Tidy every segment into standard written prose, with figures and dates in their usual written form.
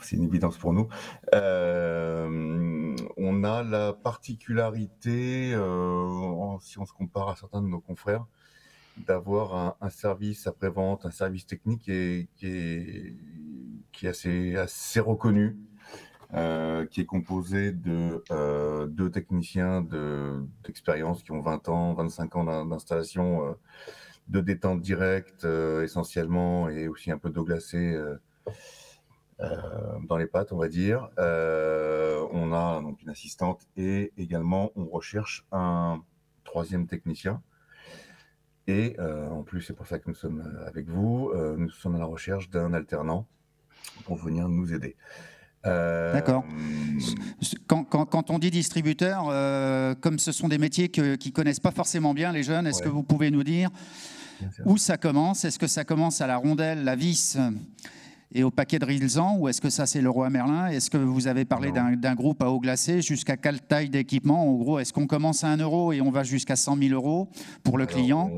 c'est une évidence pour nous. On a la particularité, si on se compare à certains de nos confrères, d'avoir un service après-vente, un service technique qui est assez reconnu, qui est composé de 2 techniciens d'expérience qui ont 20 ans, 25 ans d'installation, de détente directe, essentiellement, et aussi un peu d'eau glacée, dans les pattes, on va dire. On a donc une assistante et également on recherche un 3e technicien. Et en plus, c'est pour ça que nous sommes avec vous. Nous sommes à la recherche d'un alternant pour venir nous aider. D'accord. Quand on dit distributeur, comme ce sont des métiers qui ne connaissent pas forcément bien les jeunes, est-ce que vous pouvez nous dire où ça commence? Est-ce que ça commence à la rondelle, la vis et au paquet de Rilsan, ou est-ce que ça c'est Leroy Merlin? Est-ce que vous avez parlé d'un groupe à eau glacée? Jusqu'à quelle taille d'équipement? En gros, est-ce qu'on commence à 1 € et on va jusqu'à 100 000 € pour le client?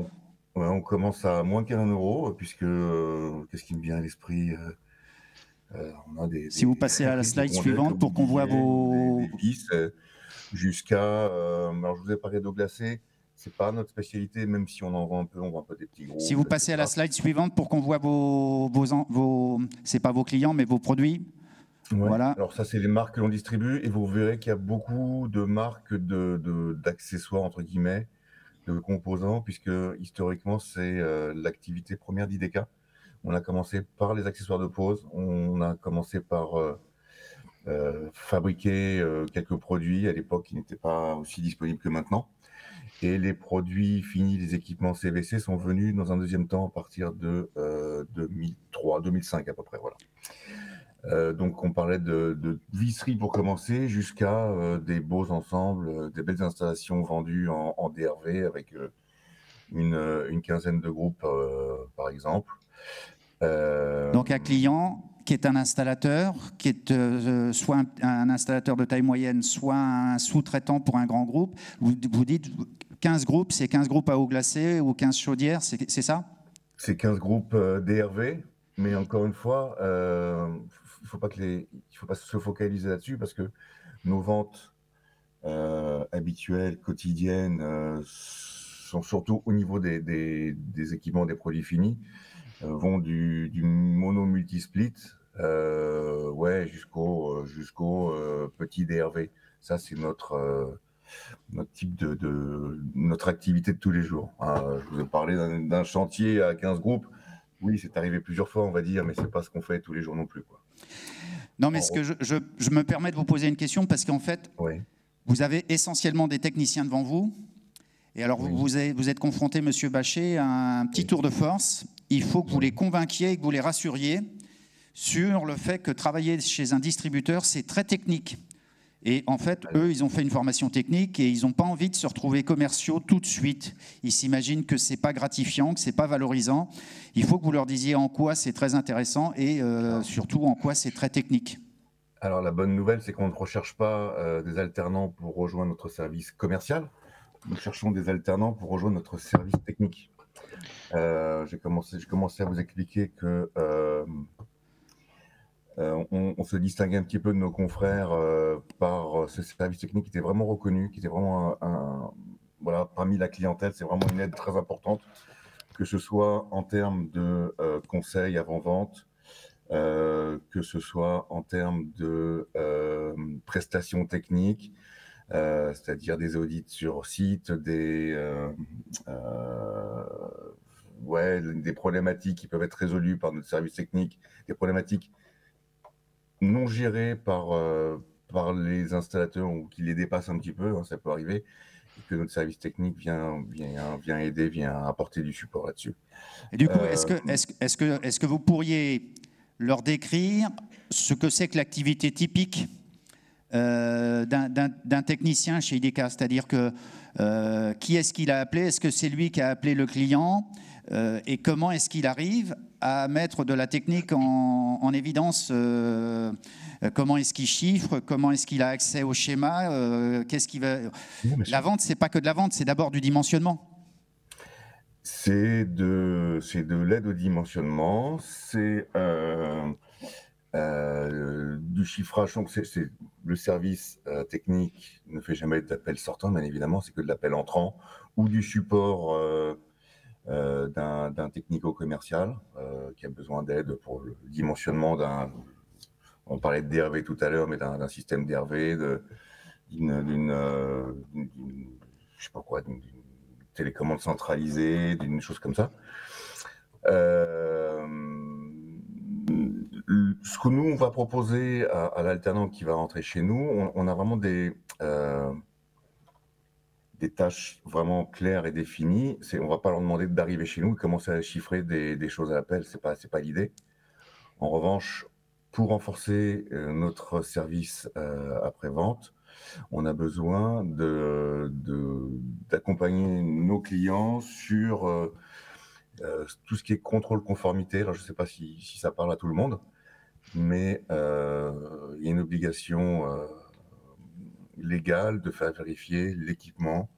On commence à moins qu'1 €, puisque qu'est-ce qui me vient à l'esprit? On a si vous passez à la slide suivante pour qu'on voit vos... des vis, jusqu'à... alors je vous ai parlé d'eau glacée, c'est pas notre spécialité, même si on en vend un peu, on vend un peu des petits groupes. Si vous passez à la slide suivante pour qu'on voit c'est pas vos clients, mais vos produits. Ouais. Voilà. Alors ça, c'est les marques que l'on distribue, et vous verrez qu'il y a beaucoup de marques d'accessoires, entre guillemets, de composants, puisque historiquement, c'est l'activité première d'IDK. On a commencé par les accessoires de pose, on a commencé par fabriquer quelques produits à l'époque qui n'étaient pas aussi disponibles que maintenant. Et les produits finis, les équipements CVC sont venus dans un deuxième temps à partir de 2003, 2005 à peu près. Voilà. Donc on parlait de visserie pour commencer, jusqu'à des beaux ensembles, des belles installations vendues en DRV avec une quinzaine de groupes par exemple. Donc un client qui est un installateur, qui est soit un installateur de taille moyenne, soit un sous-traitant pour un grand groupe. Vous dites 15 groupes, c'est 15 groupes à eau glacée ou 15 chaudières, c'est ça? C'est 15 groupes DRV, mais encore une fois, il faut pas se focaliser là-dessus, parce que nos ventes habituelles, quotidiennes, sont surtout au niveau des équipements, des produits finis, vont du mono multi-split jusqu'au petit DRV. Ça, c'est notre type notre activité de tous les jours. Je vous ai parlé d'un chantier à 15 groupes. Oui, c'est arrivé plusieurs fois, on va dire, mais c'est pas ce qu'on fait tous les jours non plus, quoi. Non, mais je me permets de vous poser une question, parce qu'en fait, vous avez essentiellement des techniciens devant vous. Et alors, vous êtes confronté, Monsieur Bachet, à un petit tour de force. Il faut que vous les convainquiez et que vous les rassuriez sur le fait que travailler chez un distributeur, c'est très technique. Et en fait, eux, ils ont fait une formation technique et ils n'ont pas envie de se retrouver commerciaux tout de suite. Ils s'imaginent que ce n'est pas gratifiant, que ce n'est pas valorisant. Il faut que vous leur disiez en quoi c'est très intéressant et surtout en quoi c'est très technique. Alors, la bonne nouvelle, c'est qu'on ne recherche pas des alternants pour rejoindre notre service commercial. Nous cherchons des alternants pour rejoindre notre service technique. J'ai commencé à vous expliquer que on se distinguait un petit peu de nos confrères par ce service technique qui était vraiment reconnu, qui était vraiment voilà, parmi la clientèle. C'est vraiment une aide très importante, que ce soit en termes de conseils avant-vente, que ce soit en termes de prestations techniques, c'est-à-dire des audits sur site, des problématiques qui peuvent être résolues par notre service technique, des problématiques non gérées par les installateurs ou qui les dépassent un petit peu, ça peut arriver, et que notre service technique vient aider, vient apporter du support là-dessus. Et du coup, est-ce que vous pourriez leur décrire ce que c'est que l'activité typique d'un technicien chez IDK? C'est-à-dire que qui est-ce qu'il a appelé? Est-ce que c'est lui qui a appelé le client? Et comment est-ce qu'il arrive à mettre de la technique en évidence? Comment est-ce qu'il chiffre? Comment est-ce qu'il a accès au schéma? Qu'est-ce qu'il va... La vente, c'est pas que de la vente, c'est d'abord du dimensionnement. C'est de l'aide au dimensionnement, c'est du chiffrage. Donc le service technique ne fait jamais d'appel sortant, bien évidemment, c'est que de l'appel entrant ou du support d'un technico-commercial qui a besoin d'aide pour le dimensionnement on parlait de DRV tout à l'heure, mais d'un système DRV, d'une je sais pas quoi, d'une télécommande centralisée, d'une chose comme ça. Ce que nous, on va proposer à l'alternant qui va rentrer chez nous, on a vraiment des tâches vraiment claires et définies. On ne va pas leur demander d'arriver chez nous et commencer à chiffrer des choses à l'appel, c'est pas l'idée. En revanche, pour renforcer notre service après-vente, on a besoin d'accompagner nos clients sur tout ce qui est contrôle conformité. Alors, je ne sais pas si ça parle à tout le monde, mais il y a une obligation légale de faire vérifier l'équipement,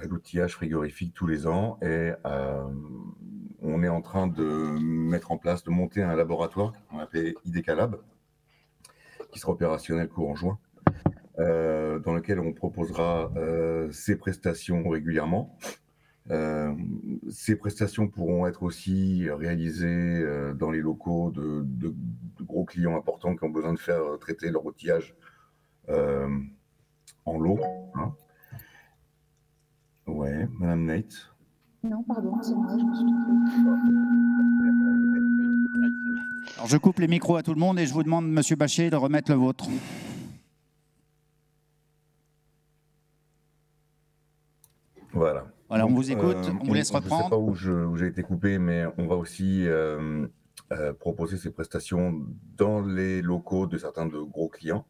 l'outillage frigorifique tous les ans, et on est en train de mettre en place, de monter un laboratoire qu'on appelle IDK Lab, qui sera opérationnel courant juin, dans lequel on proposera ces prestations régulièrement. Ces prestations pourront être aussi réalisées dans les locaux de gros clients importants qui ont besoin de faire traiter leur outillage en lot. Hein. Ouais, Madame Nate. Non, pardon, c'est moi, je me suis trompée. Alors je coupe les micros à tout le monde et je vous demande, Monsieur Bachet, de remettre le vôtre. Voilà. Voilà, on vous écoute, on vous laisse reprendre. Je ne sais pas où j'ai été coupé, mais on va aussi proposer ces prestations dans les locaux de certains de gros clients.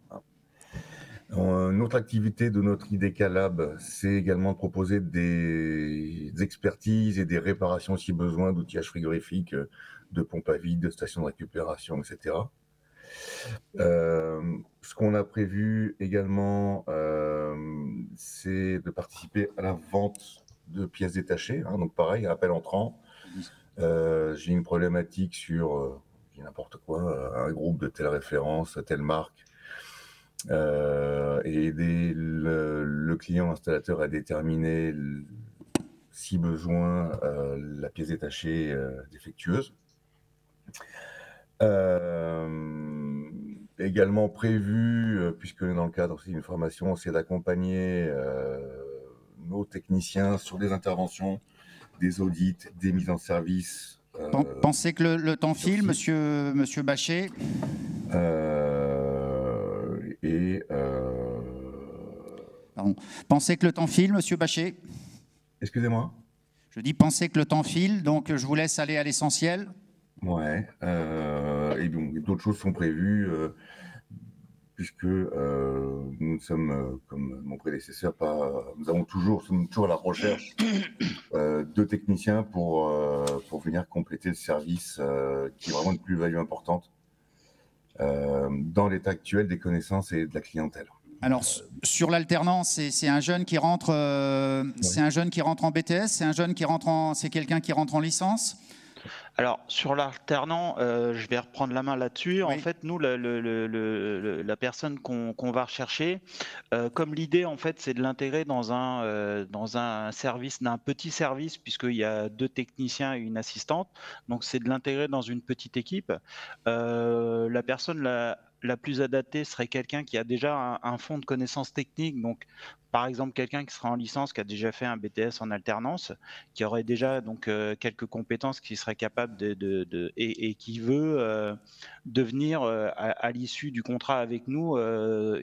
Une autre activité de notre IDK Lab, c'est également de proposer des expertises et des réparations si besoin d'outillage frigorifique, de pompes à vide, de stations de récupération, etc. Ce qu'on a prévu également, c'est de participer à la vente de pièces détachées. Hein, donc pareil, appel entrant. J'ai une problématique sur n'importe quoi, un groupe de telle référence, telle marque. Et aider le client installateur à déterminer, si besoin, la pièce détachée défectueuse. Également prévu, puisque dans le cadre aussi d'une formation, c'est d'accompagner nos techniciens sur des interventions, des audits, des mises en service. Pensez que le temps file, monsieur Bachet. Pardon. Pensez que le temps file, monsieur Bachet. Excusez-moi. Je dis pensez que le temps file, donc je vous laisse aller à l'essentiel. Ouais. Et donc d'autres choses sont prévues, puisque nous sommes, comme mon prédécesseur, nous sommes toujours à la recherche de techniciens pour venir compléter le service, qui est vraiment une plus-value importante dans l'état actuel des connaissances et de la clientèle. Alors sur l'alternance, c'est un jeune qui rentre, c'est un jeune qui rentre en BTS, c'est quelqu'un qui rentre en licence. Alors, sur l'alternant, je vais reprendre la main là-dessus. Oui. En fait, nous, la personne qu'on va rechercher, comme l'idée, en fait, c'est de l'intégrer dans un service, d'un petit service, puisqu'il y a 2 techniciens et une assistante. Donc, c'est de l'intégrer dans une petite équipe. La personne la plus adaptée serait quelqu'un qui a déjà un fond de connaissances techniques. Donc, par exemple, quelqu'un qui sera en licence, qui a déjà fait un BTS en alternance, qui aurait déjà donc quelques compétences, qui serait capable et qui veut devenir à l'issue du contrat avec nous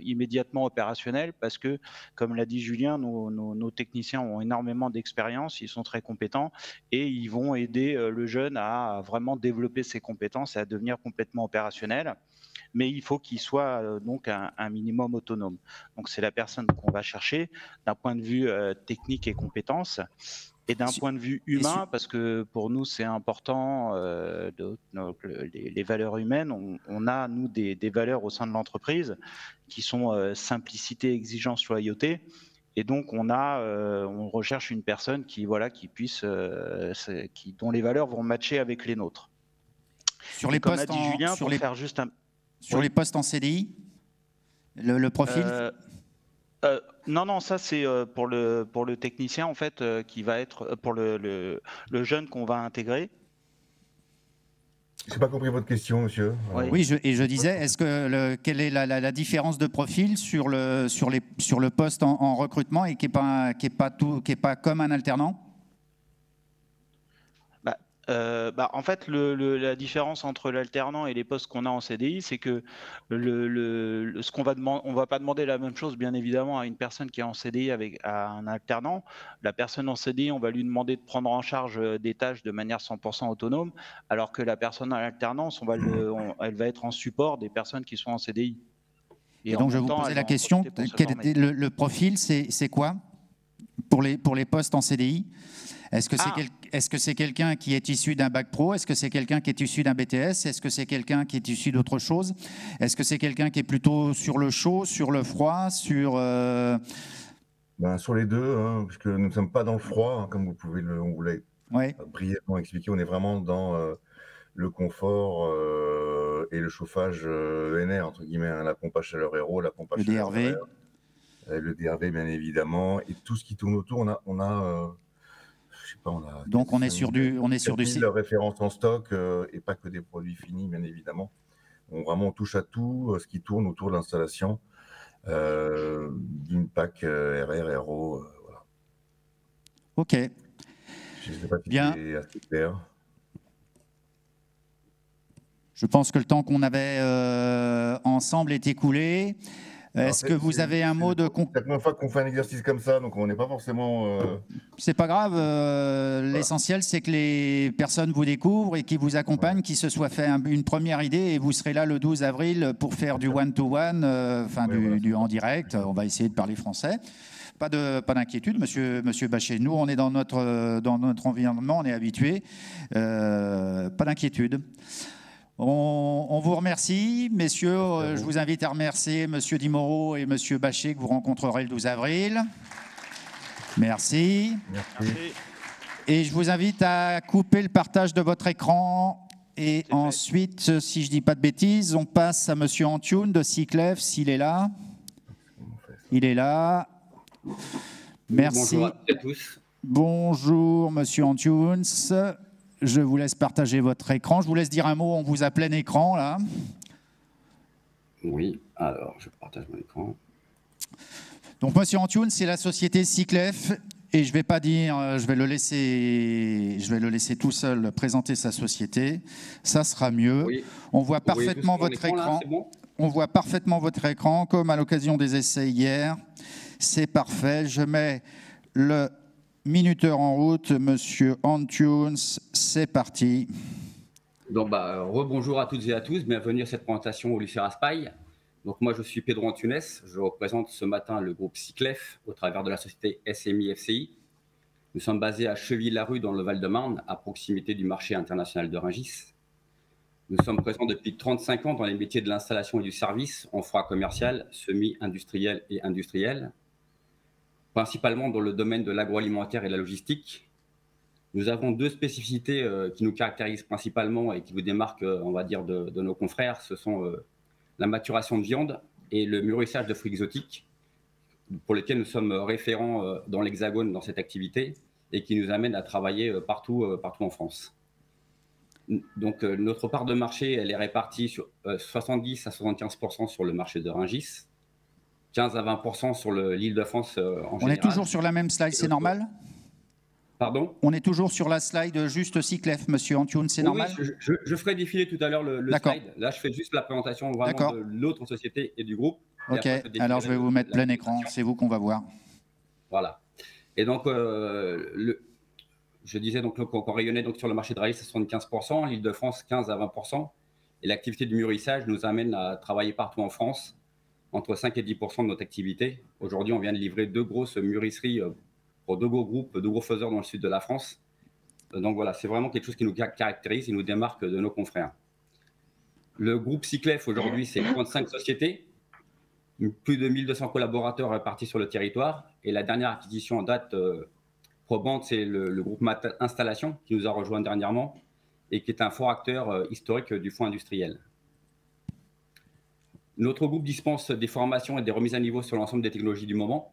immédiatement opérationnel, parce que, comme l'a dit Julien, nos techniciens ont énormément d'expérience, ils sont très compétents et ils vont aider le jeune à vraiment développer ses compétences et à devenir complètement opérationnel. Mais il faut qu'il soit donc un minimum autonome. Donc c'est la personne qu'on va chercher d'un point de vue technique et compétences, et d'un point de vue humain, parce que pour nous c'est important, les valeurs humaines. On a, nous, des valeurs au sein de l'entreprise qui sont simplicité, exigence, loyauté. Et donc on recherche une personne qui puisse, dont les valeurs vont matcher avec les nôtres. Sur les postes, comme l'a dit Julien, pour faire juste un... Sur les postes en CDI, le profil Non, ça c'est pour le technicien en fait qui va être pour le jeune qu'on va intégrer. Je n'ai pas compris votre question, monsieur. Oui, je disais, quelle est la différence de profil sur le poste en recrutement et qui est pas comme un alternant? En fait, la différence entre l'alternant et les postes qu'on a en CDI, c'est que ce qu'on va demander, on va pas demander la même chose, bien évidemment, à une personne qui est en CDI à un alternant. La personne en CDI, on va lui demander de prendre en charge des tâches de manière 100% autonome, alors que la personne en alternance, elle va être en support des personnes qui sont en CDI. Et donc, je vais vous poser la question, le profil, c'est quoi pour les postes en CDI? Est-ce que c'est quelqu'un qui est issu d'un bac pro? Est-ce que c'est quelqu'un qui est issu d'un BTS? Est-ce que c'est quelqu'un qui est issu d'autre chose? Est-ce que c'est quelqu'un qui est plutôt sur le chaud, sur le froid, sur les deux, hein, parce que nous ne sommes pas dans le froid, hein, comme vous pouvez on vous l'a brièvement expliqué. On est vraiment dans le confort et le chauffage ENR, entre guillemets, hein, la pompe à chaleur Aéro, la pompe à chaleur DRV. Le DRV, bien évidemment, et tout ce qui tourne autour. Donc on est sur du références en stock et pas que des produits finis, bien évidemment. On touche à tout ce qui tourne autour de l'installation d'une PAC RR, RO. Voilà. Ok. Je ne sais pas si c'est assez clair. Je pense que le temps qu'on avait ensemble est écoulé. Est-ce que vous avez un mot de conclusion? C'est la première fois qu'on fait un exercice comme ça, donc on n'est pas forcément... C'est pas grave. L'essentiel, c'est que les personnes vous découvrent et qui vous accompagnent, qui se soient fait une première idée, et vous serez là le 12 avril pour faire du one-to-one, du en direct. On va essayer de parler français. Pas d'inquiétude, monsieur Bachet. Nous, on est dans notre environnement, on est habitués. Pas d'inquiétude. On vous remercie, messieurs. Je vous invite à remercier monsieur Di Mauro et monsieur Bachet que vous rencontrerez le 12 avril. Merci. Merci. Et je vous invite à couper le partage de votre écran. Et ensuite, si je ne dis pas de bêtises, on passe à monsieur Antune de Cyclef, s'il est là. Il est là. Merci. Bonjour à tous. Bonjour, monsieur Antune. Je vous laisse partager votre écran. Je vous laisse dire un mot. On vous a plein écran, là. Oui, alors, je partage mon écran. Donc, monsieur Antune, c'est la société Cyclef. Et je ne vais pas dire, je vais le laisser tout seul présenter sa société. Ça sera mieux. Oui. On voit parfaitement votre écran. Là, bon. On voit parfaitement votre écran, comme à l'occasion des essais hier. C'est parfait. Je mets le minuteur en route, monsieur Antunes, c'est parti. Donc, rebonjour à toutes et à tous, bienvenue à cette présentation au lycée Raspail. Donc, moi, je suis Pedro Antunes, je représente ce matin le groupe Cyclef au travers de la société SMI FCI. Nous sommes basés à Cheville-la-Rue dans le Val-de-Marne, à proximité du marché international de Rungis. Nous sommes présents depuis 35 ans dans les métiers de l'installation et du service en froid commercial, semi-industriel et industriel, principalement dans le domaine de l'agroalimentaire et de la logistique. Nous avons deux spécificités qui nous caractérisent principalement et qui vous démarquent, on va dire, de nos confrères. Ce sont la maturation de viande et le mûrissage de fruits exotiques, pour lesquels nous sommes référents dans l'Hexagone dans cette activité et qui nous amènent à travailler partout en France. Donc, notre part de marché, elle est répartie sur 70 à 75% sur le marché de Rungis, 15 à 20% sur l'Île-de-France en général. On est toujours sur la même slide, c'est normal? Pardon? On est toujours sur la slide juste Cyclef, monsieur Antune, c'est normal? Oui, je ferai défiler tout à l'heure le slide. Là, je fais juste la présentation vraiment de l'autre société et du groupe. Ok, alors je vais vous mettre plein écran, c'est vous qu'on va voir. Voilà. Et donc, je disais donc qu'on rayonnait donc sur le marché de Rungis à 75%, l'Île-de-France 15 à 20%. Et l'activité du mûrissage nous amène à travailler partout en France, entre 5 et 10% de notre activité. Aujourd'hui, on vient de livrer 2 grosses mûrisseries pour 2 gros groupes, 2 gros faiseurs dans le sud de la France. Donc voilà, c'est vraiment quelque chose qui nous caractérise et nous démarque de nos confrères. Le groupe Cyclef, aujourd'hui, c'est 35 sociétés, plus de 1200 collaborateurs répartis sur le territoire. Et la dernière acquisition en date probante, c'est le groupe Mat Installation, qui nous a rejoint dernièrement et qui est un fort acteur historique du fonds industriel. Notre groupe dispense des formations et des remises à niveau sur l'ensemble des technologies du moment.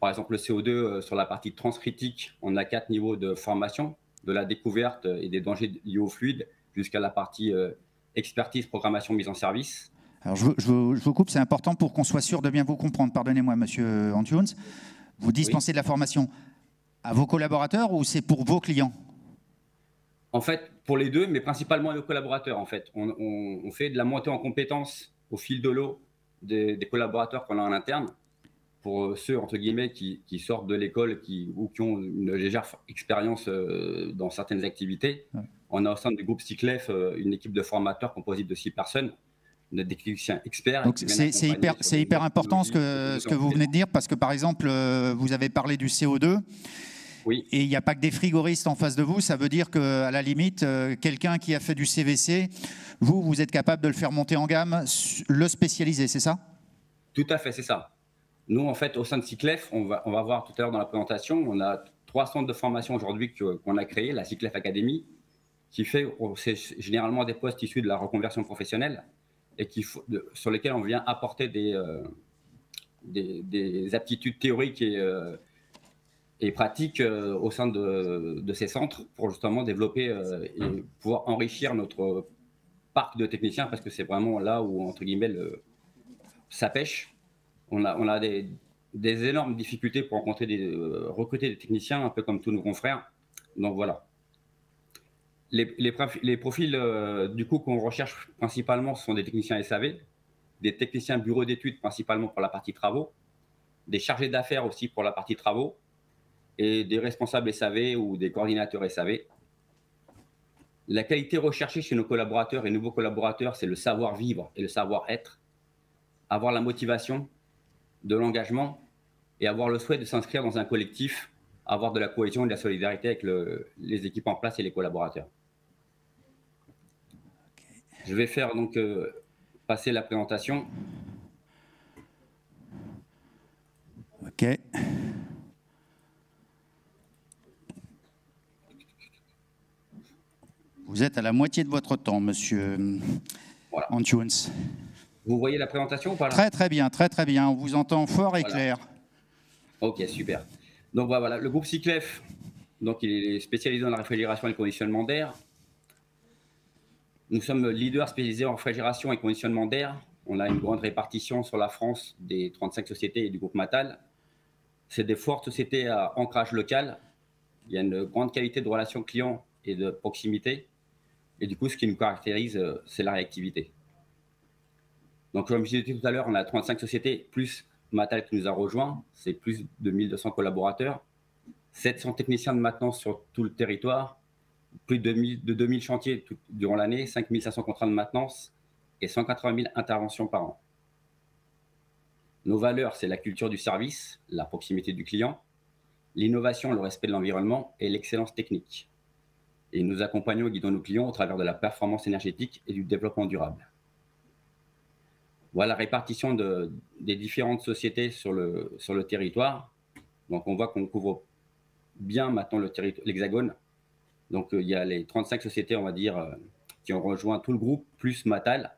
Par exemple, le CO2, sur la partie transcritique, on a 4 niveaux de formation, de la découverte et des dangers liés au fluide jusqu'à la partie expertise, programmation, mise en service. Alors, je vous coupe, c'est important pour qu'on soit sûr de bien vous comprendre. Pardonnez-moi, monsieur Antunes. Vous dispensez de la formation à vos collaborateurs ou c'est pour vos clients? En fait, pour les deux, mais principalement à nos collaborateurs. En fait, on fait de la montée en compétences au fil de l'eau des collaborateurs qu'on a en interne. Pour ceux, entre guillemets, qui sortent de l'école ou qui ont une légère expérience dans certaines activités. Ouais. On a au sein du groupe Cyclef une équipe de formateurs composée de 6 personnes. On a des techniciens experts. Donc c'est hyper important ce que vous venez de dire, parce que par exemple, vous avez parlé du CO2. Oui. Et il n'y a pas que des frigoristes en face de vous. Ça veut dire qu'à la limite, quelqu'un qui a fait du CVC, vous êtes capable de le faire monter en gamme, le spécialiser, c'est ça? Tout à fait, c'est ça. Nous, en fait, au sein de Cyclef, on va voir tout à l'heure dans la présentation, on a 3 centres de formation aujourd'hui qu'on a créés, la Cyclef Academy, qui fait, c'est généralement des postes issus de la reconversion professionnelle et sur lesquels on vient apporter des aptitudes théoriques et pratiques au sein de ces centres pour justement développer et pouvoir enrichir notre parc de techniciens, parce que c'est vraiment là où, entre guillemets, ça pêche. On a des énormes difficultés pour recruter des techniciens, un peu comme tous nos confrères. Donc voilà. Les profils du coup qu'on recherche principalement, ce sont des techniciens SAV, des techniciens bureau d'études principalement pour la partie travaux, des chargés d'affaires aussi pour la partie travaux, et des responsables SAV ou des coordinateurs SAV. La qualité recherchée chez nos collaborateurs et nouveaux collaborateurs, c'est le savoir-vivre et le savoir-être, avoir la motivation, de l'engagement et avoir le souhait de s'inscrire dans un collectif, avoir de la cohésion et de la solidarité avec les équipes en place et les collaborateurs. Okay. Je vais faire donc passer la présentation. Ok. Vous êtes à la moitié de votre temps, monsieur Antunes. Vous voyez la présentation ou pas là? Très très bien, très très bien. On vous entend fort et clair. Ok, super. Donc voilà, le groupe Cyclef, donc il est spécialisé dans la réfrigération et le conditionnement d'air. Nous sommes leaders spécialisés en réfrigération et conditionnement d'air. On a une grande répartition sur la France des 35 sociétés et du groupe Matal. C'est des fortes sociétés à ancrage local. Il y a une grande qualité de relation client et de proximité. Et du coup, ce qui nous caractérise, c'est la réactivité. Donc, comme je disais tout à l'heure, on a 35 sociétés, plus Matal qui nous a rejoints. C'est plus de 1200 collaborateurs, 700 techniciens de maintenance sur tout le territoire, plus de 2000 chantiers durant l'année, 5500 contrats de maintenance et 180 000 interventions par an. Nos valeurs, c'est la culture du service, la proximité du client, l'innovation, le respect de l'environnement et l'excellence technique. Et nous accompagnons et guidons nos clients au travers de la performance énergétique et du développement durable. Voilà la répartition des différentes sociétés sur le territoire. Donc, on voit qu'on couvre bien maintenant l'Hexagone. Donc, il y a les 35 sociétés, on va dire, qui ont rejoint tout le groupe, plus Matal.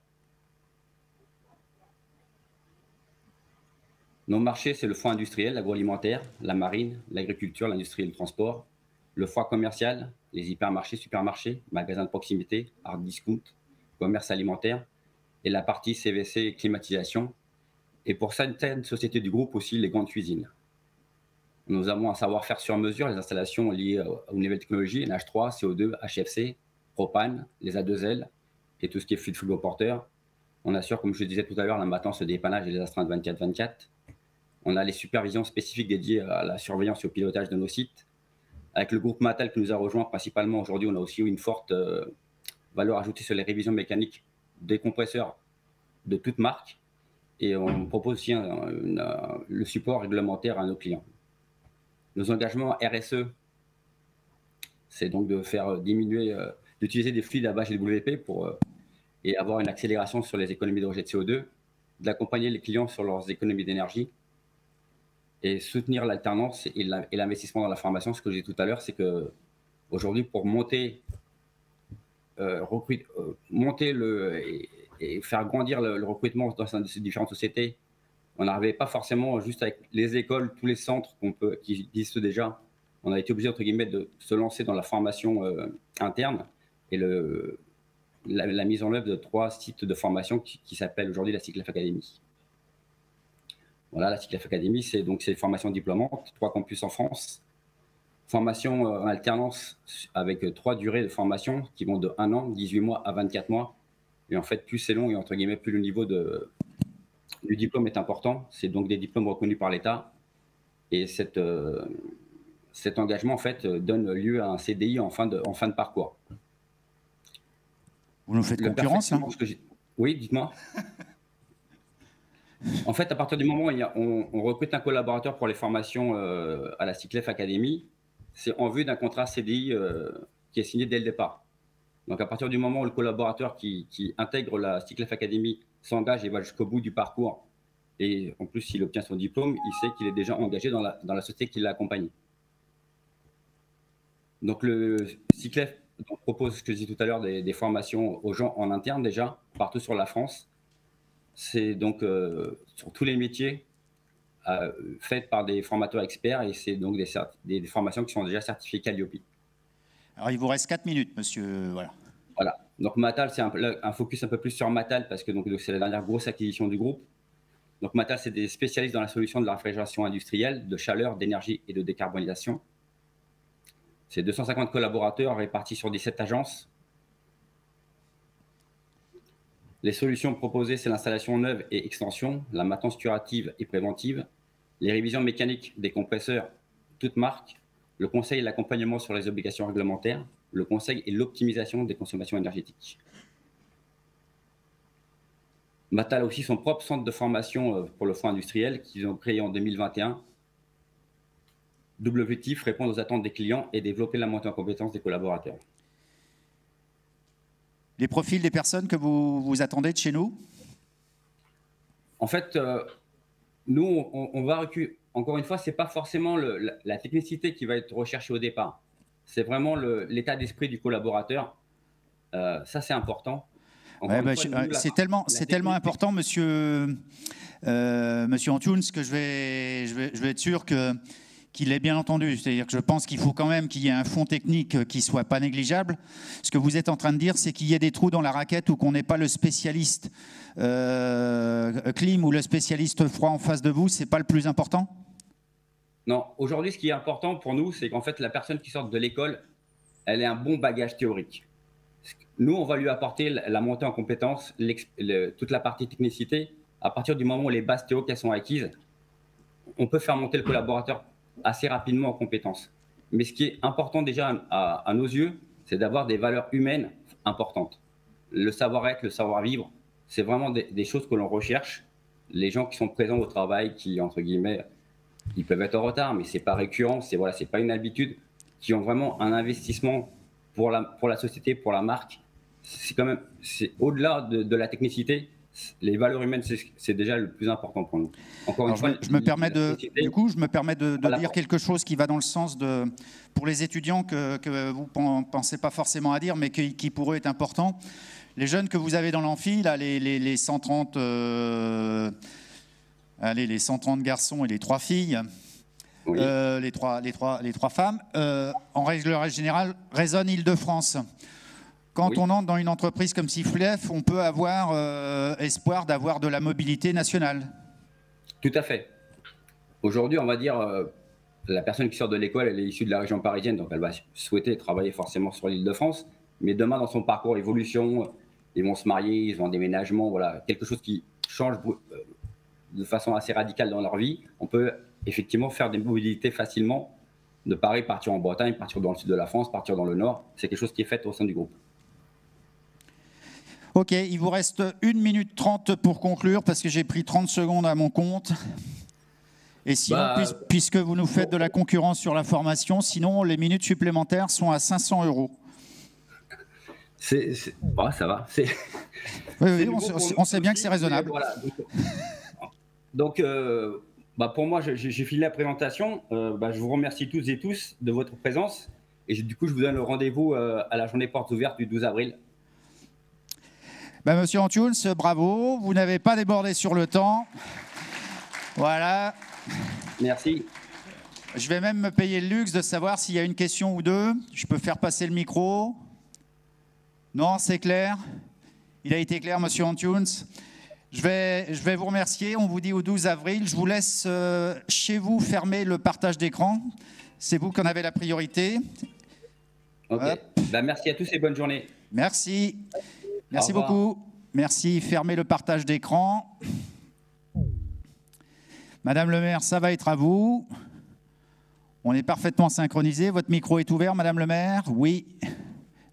Nos marchés, c'est le foie industriel, l'agroalimentaire, la marine, l'agriculture, l'industrie et le transport. Le foie commercial, les hypermarchés, supermarchés, magasins de proximité, hard discount, commerce alimentaire. Et la partie CVC, climatisation. Et pour certaines sociétés du groupe aussi, les grandes cuisines. Nous avons un savoir-faire sur mesure, les installations liées aux nouvelles technologies, NH3, CO2, HFC, propane, les A2L et tout ce qui est fluide frigo-porteur. On assure, comme je le disais tout à l'heure, la maintenance, le dépannage et les astreintes 24/24. On a les supervisions spécifiques dédiées à la surveillance et au pilotage de nos sites. Avec le groupe Matal qui nous a rejoint principalement aujourd'hui, on a aussi une forte valeur ajoutée sur les révisions mécaniques des compresseurs de toute marque, et on propose aussi le support réglementaire à nos clients. Nos engagements RSE, c'est donc de faire diminuer, d'utiliser des fluides à base GWP et avoir une accélération sur les économies de rejet de CO2, d'accompagner les clients sur leurs économies d'énergie et soutenir l'alternance et l'investissement dans la formation. Ce que j'ai dit tout à l'heure, c'est qu'aujourd'hui, pour monter et faire grandir le recrutement dans ces différentes sociétés, on n'arrivait pas forcément juste avec les écoles, tous les centres qui existent déjà. On a été obligé, entre guillemets, de se lancer dans la formation interne et la mise en œuvre de 3 sites de formation qui s'appellent aujourd'hui la Cyclef Academy. Voilà, la Cyclef Academy, c'est des formations diplômantes, 3 campus en France. Formation en alternance avec 3 durées de formation qui vont de 1 an, 18 mois à 24 mois. Et en fait, plus c'est long et entre guillemets, plus le niveau du diplôme est important. C'est donc des diplômes reconnus par l'État. Et cet engagement, en fait, donne lieu à un CDI en fin de parcours. Vous nous faites concurrence, hein ? Oui, dites-moi. En fait, à partir du moment où on recrute un collaborateur pour les formations à la Cyclef Academy, c'est en vue d'un contrat CDI qui est signé dès le départ. Donc, à partir du moment où le collaborateur qui intègre la Cyclef Academy s'engage et va jusqu'au bout du parcours, et en plus, s'il obtient son diplôme, il sait qu'il est déjà engagé dans la société qui l'a accompagné. Donc, le Cyclef propose, ce que je disais tout à l'heure, des formations aux gens en interne déjà, partout sur la France. C'est donc sur tous les métiers faites par des formateurs experts et c'est donc des formations qui sont déjà certifiées Calliope. Alors, il vous reste 4 minutes, monsieur. Voilà. Donc, Matal, c'est un focus un peu plus sur Matal parce que c'est la dernière grosse acquisition du groupe. Donc, Matal, c'est des spécialistes dans la solution de la réfrigération industrielle, de chaleur, d'énergie et de décarbonisation. C'est 250 collaborateurs répartis sur 17 agences. Les solutions proposées, c'est l'installation neuve et extension, la maintenance curative et préventive, les révisions mécaniques des compresseurs, toutes marques, le conseil et l'accompagnement sur les obligations réglementaires, le conseil et l'optimisation des consommations énergétiques. Matal a aussi son propre centre de formation pour le fonds industriel qu'ils ont créé en 2021. Double objectif, répondre aux attentes des clients et développer la montée en compétences des collaborateurs. Les profils des personnes que vous attendez de chez nous ? En fait, nous, on va reculer. Encore une fois, ce n'est pas forcément la technicité qui va être recherchée au départ. C'est vraiment l'état d'esprit du collaborateur. Ça, c'est important. C'est tellement important, monsieur Antunes, que je vais être sûr qu'il est bien entendu. C'est-à-dire que je pense qu'il faut quand même qu'il y ait un fond technique qui ne soit pas négligeable. Ce que vous êtes en train de dire, c'est qu'il y ait des trous dans la raquette ou qu'on n'ait pas le spécialiste clim ou le spécialiste froid en face de vous. Ce n'est pas le plus important ? Non. Aujourd'hui, ce qui est important pour nous, c'est qu'en fait, la personne qui sort de l'école, elle ait un bon bagage théorique. Nous, on va lui apporter la montée en compétences, toute la partie technicité. À partir du moment où les bases théoriques sont acquises, on peut faire monter le collaborateur assez rapidement en compétences. Mais ce qui est important déjà à nos yeux, c'est d'avoir des valeurs humaines importantes. Le savoir-être, le savoir-vivre, c'est vraiment des choses que l'on recherche. Les gens qui sont présents au travail, qui, entre guillemets, ils peuvent être en retard, mais ce n'est pas récurrent, c'est pas une habitude, qui ont vraiment un investissement pour la société, pour la marque. C'est au-delà de la technicité. Les valeurs humaines, c'est déjà le plus important pour nous. Encore une fois, je me permets de dire quelque chose qui va dans le sens pour les étudiants que vous ne pensez pas forcément à dire, mais qui pour eux est important. Les jeunes que vous avez dans l'amphi, là, les 130, les 130 garçons et les 3 filles, oui. les trois femmes, en règle générale, résonnent Île-de-France. Quand on entre dans une entreprise comme Cyclef, on peut avoir espoir d'avoir de la mobilité nationale. Tout à fait. Aujourd'hui, on va dire, la personne qui sort de l'école, elle est issue de la région parisienne, donc elle va souhaiter travailler forcément sur l'Île-de-France. Mais demain, dans son parcours évolution, ils vont se marier, ils ont un déménagement, voilà, quelque chose qui change de façon assez radicale dans leur vie. On peut effectivement faire des mobilités facilement, de Paris, partir en Bretagne, partir dans le sud de la France, partir dans le nord. C'est quelque chose qui est fait au sein du groupe. Ok, il vous reste 1 minute 30 pour conclure, parce que j'ai pris 30 secondes à mon compte. Et sinon, puisque vous nous faites de la concurrence sur la formation, sinon les minutes supplémentaires sont à 500 €. Ça va. Oui, on sait bien que c'est raisonnable. Voilà. Donc, pour moi, j'ai fini la présentation. Je vous remercie toutes et tous de votre présence. Et du coup, je vous donne le rendez-vous à la journée portes ouvertes du 12 avril. Ben, Monsieur Antunes, bravo, vous n'avez pas débordé sur le temps. Voilà. Merci. Je vais même me payer le luxe de savoir s'il y a une question ou deux. Je peux faire passer le micro. Non, c'est clair. Il a été clair, Monsieur Antunes. Je vais vous remercier. On vous dit au 12 avril. Je vous laisse chez vous fermer le partage d'écran. C'est vous qui en avez la priorité. Ok. Ben, merci à tous et bonne journée. Merci. Merci beaucoup. Merci. Fermez le partage d'écran. Madame le maire, ça va être à vous. On est parfaitement synchronisé. Votre micro est ouvert, Madame le maire? Oui.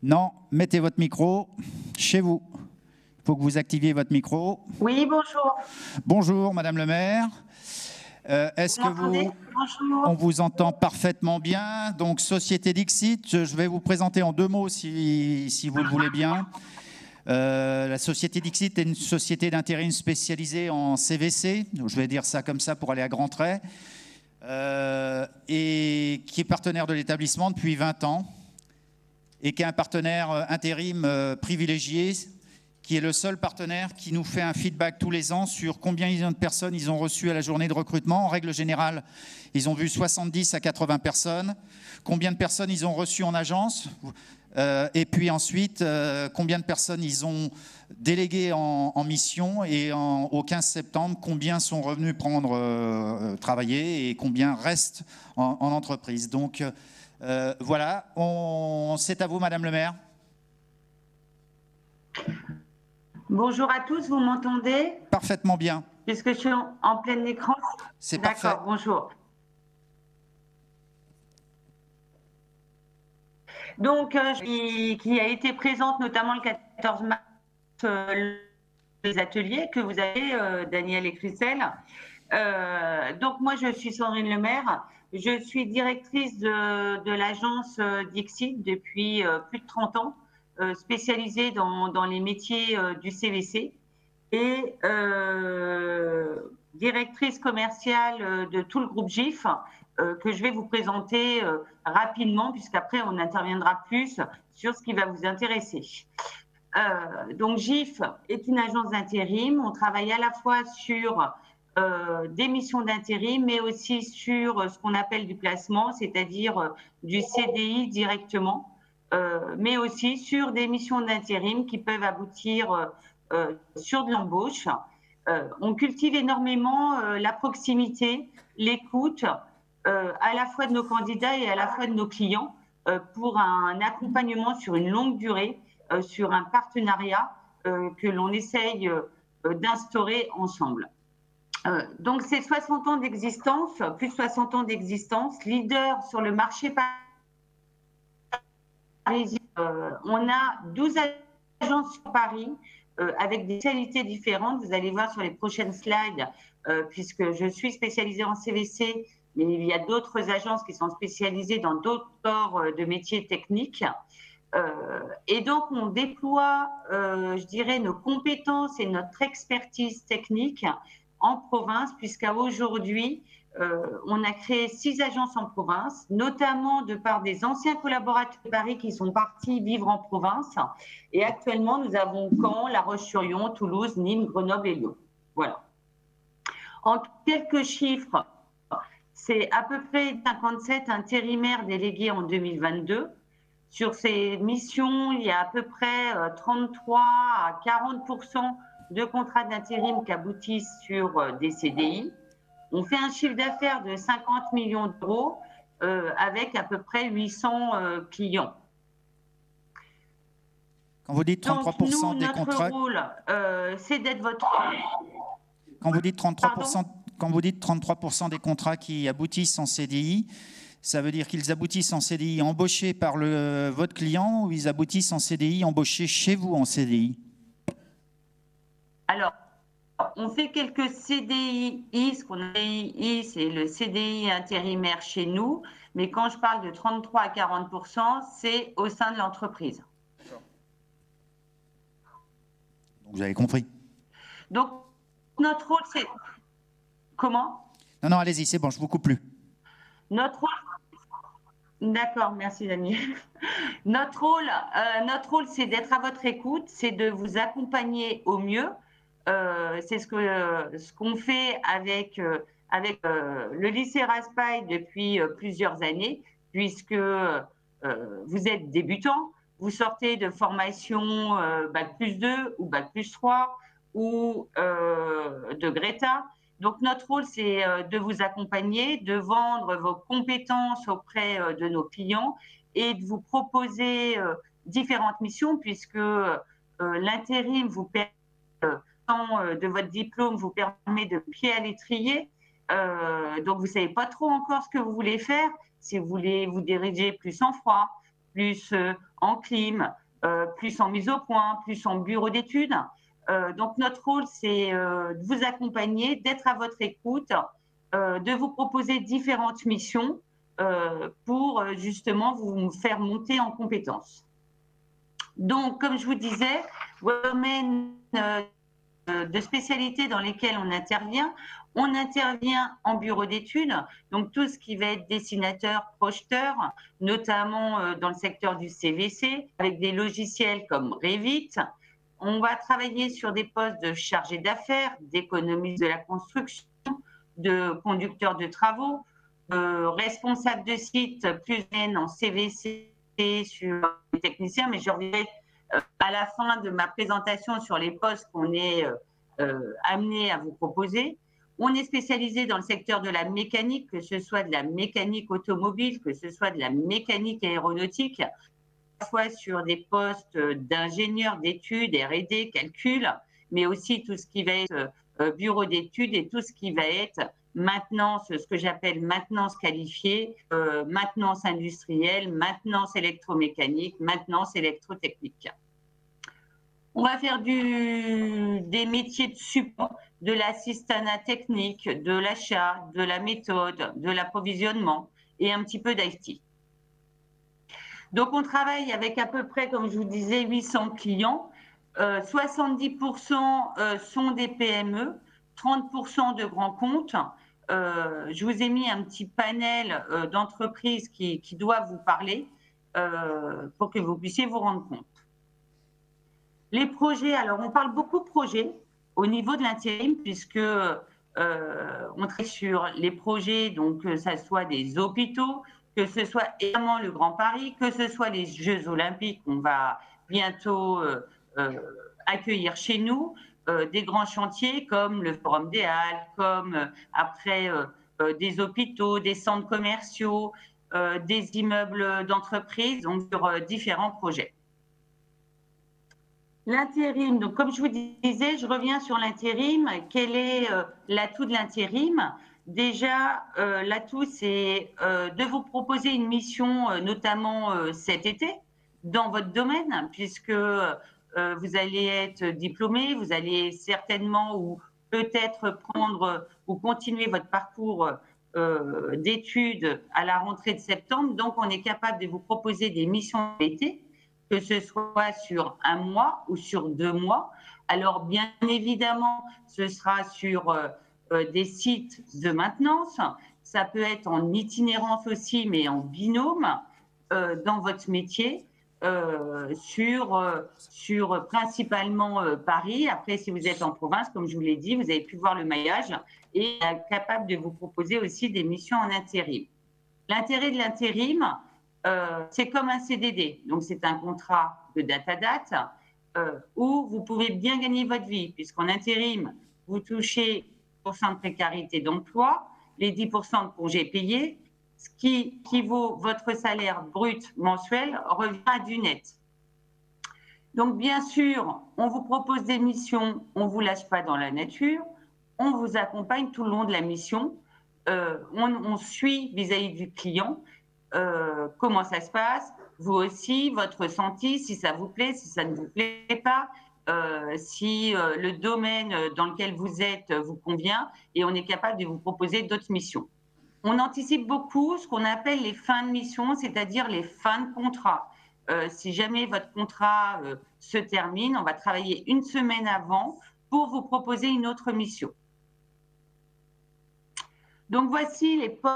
Non. Mettez votre micro chez vous. Il faut que vous activiez votre micro. Oui, bonjour. Bonjour, Madame le maire. Est-ce que vous... Bonjour. On vous entend parfaitement bien. Donc, Société Dixit, je vais vous présenter en 2 mots si vous le voulez bien. La Société Dixit est une société d'intérim spécialisée en CVC. Je vais dire ça comme ça pour aller à grands traits. Et qui est partenaire de l'établissement depuis 20 ans. Et qui est un partenaire intérim privilégié, qui est le seul partenaire qui nous fait un feedback tous les ans sur combien de personnes ils ont reçu à la journée de recrutement. En règle générale, ils ont vu 70 à 80 personnes. Combien de personnes ils ont reçu en agence, et puis ensuite, combien de personnes ils ont déléguées en mission, et au 15 septembre, combien sont revenus travailler et combien restent en entreprise. Donc voilà, c'est à vous, Madame le maire. Bonjour à tous, vous m'entendez? Parfaitement bien. Puisque je suis en plein écran. C'est parfait. D'accord, bonjour. Donc, qui a été présente notamment le 14 mars, les ateliers que vous avez, Daniel et Christelle. Donc, moi, je suis Sandrine Lemaire. Je suis directrice de l'agence Dixit depuis plus de 30 ans. Spécialisée dans les métiers du CVC et directrice commerciale de tout le groupe GIF que je vais vous présenter rapidement puisqu'après on interviendra plus sur ce qui va vous intéresser. Donc GIF est une agence d'intérim. On travaille à la fois sur des missions d'intérim mais aussi sur ce qu'on appelle du placement, c'est-à-dire du CDI directement. Mais aussi sur des missions d'intérim qui peuvent aboutir sur de l'embauche. On cultive énormément la proximité, l'écoute, à la fois de nos candidats et à la fois de nos clients pour un accompagnement sur une longue durée, sur un partenariat que l'on essaye d'instaurer ensemble. Donc, c'est 60 ans d'existence, plus de 60 ans d'existence, leader sur le marché parisien. On a 12 agences sur Paris avec des qualités différentes. Vous allez voir sur les prochaines slides, puisque je suis spécialisée en CVC, mais il y a d'autres agences qui sont spécialisées dans d'autres corps de métiers techniques. Et donc, on déploie, je dirais, nos compétences et notre expertise technique en province, puisqu'à aujourd'hui, on a créé 6 agences en province, notamment de par des anciens collaborateurs de Paris qui sont partis vivre en province. Et actuellement, nous avons Caen, La Roche-sur-Yon, Toulouse, Nîmes, Grenoble et Lyon. Voilà. En quelques chiffres, c'est à peu près 57 intérimaires délégués en 2022. Sur ces missions, il y a à peu près 33 à 40% de contrats d'intérim qui aboutissent sur des CDI. On fait un chiffre d'affaires de 50 millions d'euros avec à peu près 800 clients. Quand vous dites 33% donc, nous, des contrats... notre rôle, c'est d'être votre... Quand vous dites 33%, quand vous dites 33% des contrats qui aboutissent en CDI, ça veut dire qu'ils aboutissent en CDI embauchés par votre client ou ils aboutissent en CDI embauchés chez vous en CDI? Alors, on fait quelques CDI, ce qu'on appelle c'est le CDI intérimaire chez nous, mais quand je parle de 33 à 40%, c'est au sein de l'entreprise. Vous avez compris. Donc, notre rôle, c'est... Comment? Non, allez-y, c'est bon, je ne vous coupe plus. Notre rôle, D'accord, merci Daniel. Notre rôle, c'est d'être à votre écoute, c'est de vous accompagner au mieux. C'est ce qu'on fait avec le lycée Raspail depuis plusieurs années, puisque vous êtes débutant, vous sortez de formation Bac+2 ou Bac+3 ou de Greta. Donc notre rôle, c'est de vous accompagner, de vendre vos compétences auprès de nos clients et de vous proposer différentes missions, puisque l'intérim vous permet, de votre diplôme, vous permet de pied à l'étrier. Donc vous ne savez pas trop encore ce que vous voulez faire. Si vous voulez vous diriger plus en froid, plus en clim, plus en mise au point, plus en bureau d'études. Donc notre rôle, c'est de vous accompagner, d'être à votre écoute, de vous proposer différentes missions pour justement vous faire monter en compétences. Donc, comme je vous disais, le domaine de spécialité dans lesquels on intervient en bureau d'études, donc tout ce qui va être dessinateur, projeteur, notamment dans le secteur du CVC, avec des logiciels comme Revit. On va travailler sur des postes de chargé d'affaires, d'économiste de la construction, de conducteur de travaux, responsable de site plus en CVC sur les techniciens, mais je reviendrai à la fin de ma présentation sur les postes qu'on est amené à vous proposer. On est spécialisé dans le secteur de la mécanique, que ce soit de la mécanique automobile, que ce soit de la mécanique aéronautique, à la fois sur des postes d'ingénieur d'études, R&D, calcul, mais aussi tout ce qui va être bureau d'études et tout ce qui va être maintenance, ce que j'appelle maintenance qualifiée, maintenance industrielle, maintenance électromécanique, maintenance électrotechnique. On va faire des métiers de support, de l'assistanat technique, de l'achat, de la méthode, de l'approvisionnement et un petit peu d'IT. Donc on travaille avec à peu près, comme je vous disais, 800 clients. 70% sont des PME, 30% de grands comptes. Je vous ai mis un petit panel d'entreprises qui doivent vous parler pour que vous puissiez vous rendre compte. Les projets, alors on parle beaucoup de projets au niveau de l'intérim, puisque on travaille sur les projets, donc que ce soit des hôpitaux, que ce soit également le Grand Paris, que ce soit les Jeux Olympiques qu'on va bientôt accueillir chez nous, des grands chantiers comme le Forum des Halles, comme après des hôpitaux, des centres commerciaux, des immeubles d'entreprise, donc sur différents projets. L'intérim, donc comme je vous disais, je reviens sur l'intérim. Quel est l'atout de l'intérim? Déjà, l'atout, c'est de vous proposer une mission, notamment cet été, dans votre domaine, puisque vous allez être diplômé, vous allez certainement ou peut-être prendre ou continuer votre parcours d'études à la rentrée de septembre. Donc, on est capable de vous proposer des missions d'été, que ce soit sur 1 mois ou sur 2 mois. Alors, bien évidemment, ce sera sur des sites de maintenance. Ça peut être en itinérance aussi, mais en binôme dans votre métier, sur principalement Paris. Après, si vous êtes en province, comme je vous l'ai dit, vous avez pu voir le maillage et capable de vous proposer aussi des missions en intérim. L'intérêt de l'intérim, c'est comme un CDD, donc c'est un contrat de date à date où vous pouvez bien gagner votre vie, puisqu'en intérim, vous touchez 10% de précarité d'emploi, les 10% de congés payés, ce qui vaut votre salaire brut mensuel revient à du net. Donc bien sûr, on vous propose des missions, on ne vous lâche pas dans la nature, on vous accompagne tout le long de la mission, on suit vis-à-vis du client. Comment ça se passe, vous aussi, votre ressenti, si ça vous plaît, si ça ne vous plaît pas, si le domaine dans lequel vous êtes vous convient, et on est capable de vous proposer d'autres missions. On anticipe beaucoup ce qu'on appelle les fins de mission, c'est-à-dire les fins de contrat. Si jamais votre contrat se termine, on va travailler 1 semaine avant pour vous proposer une autre mission. Donc voici les postes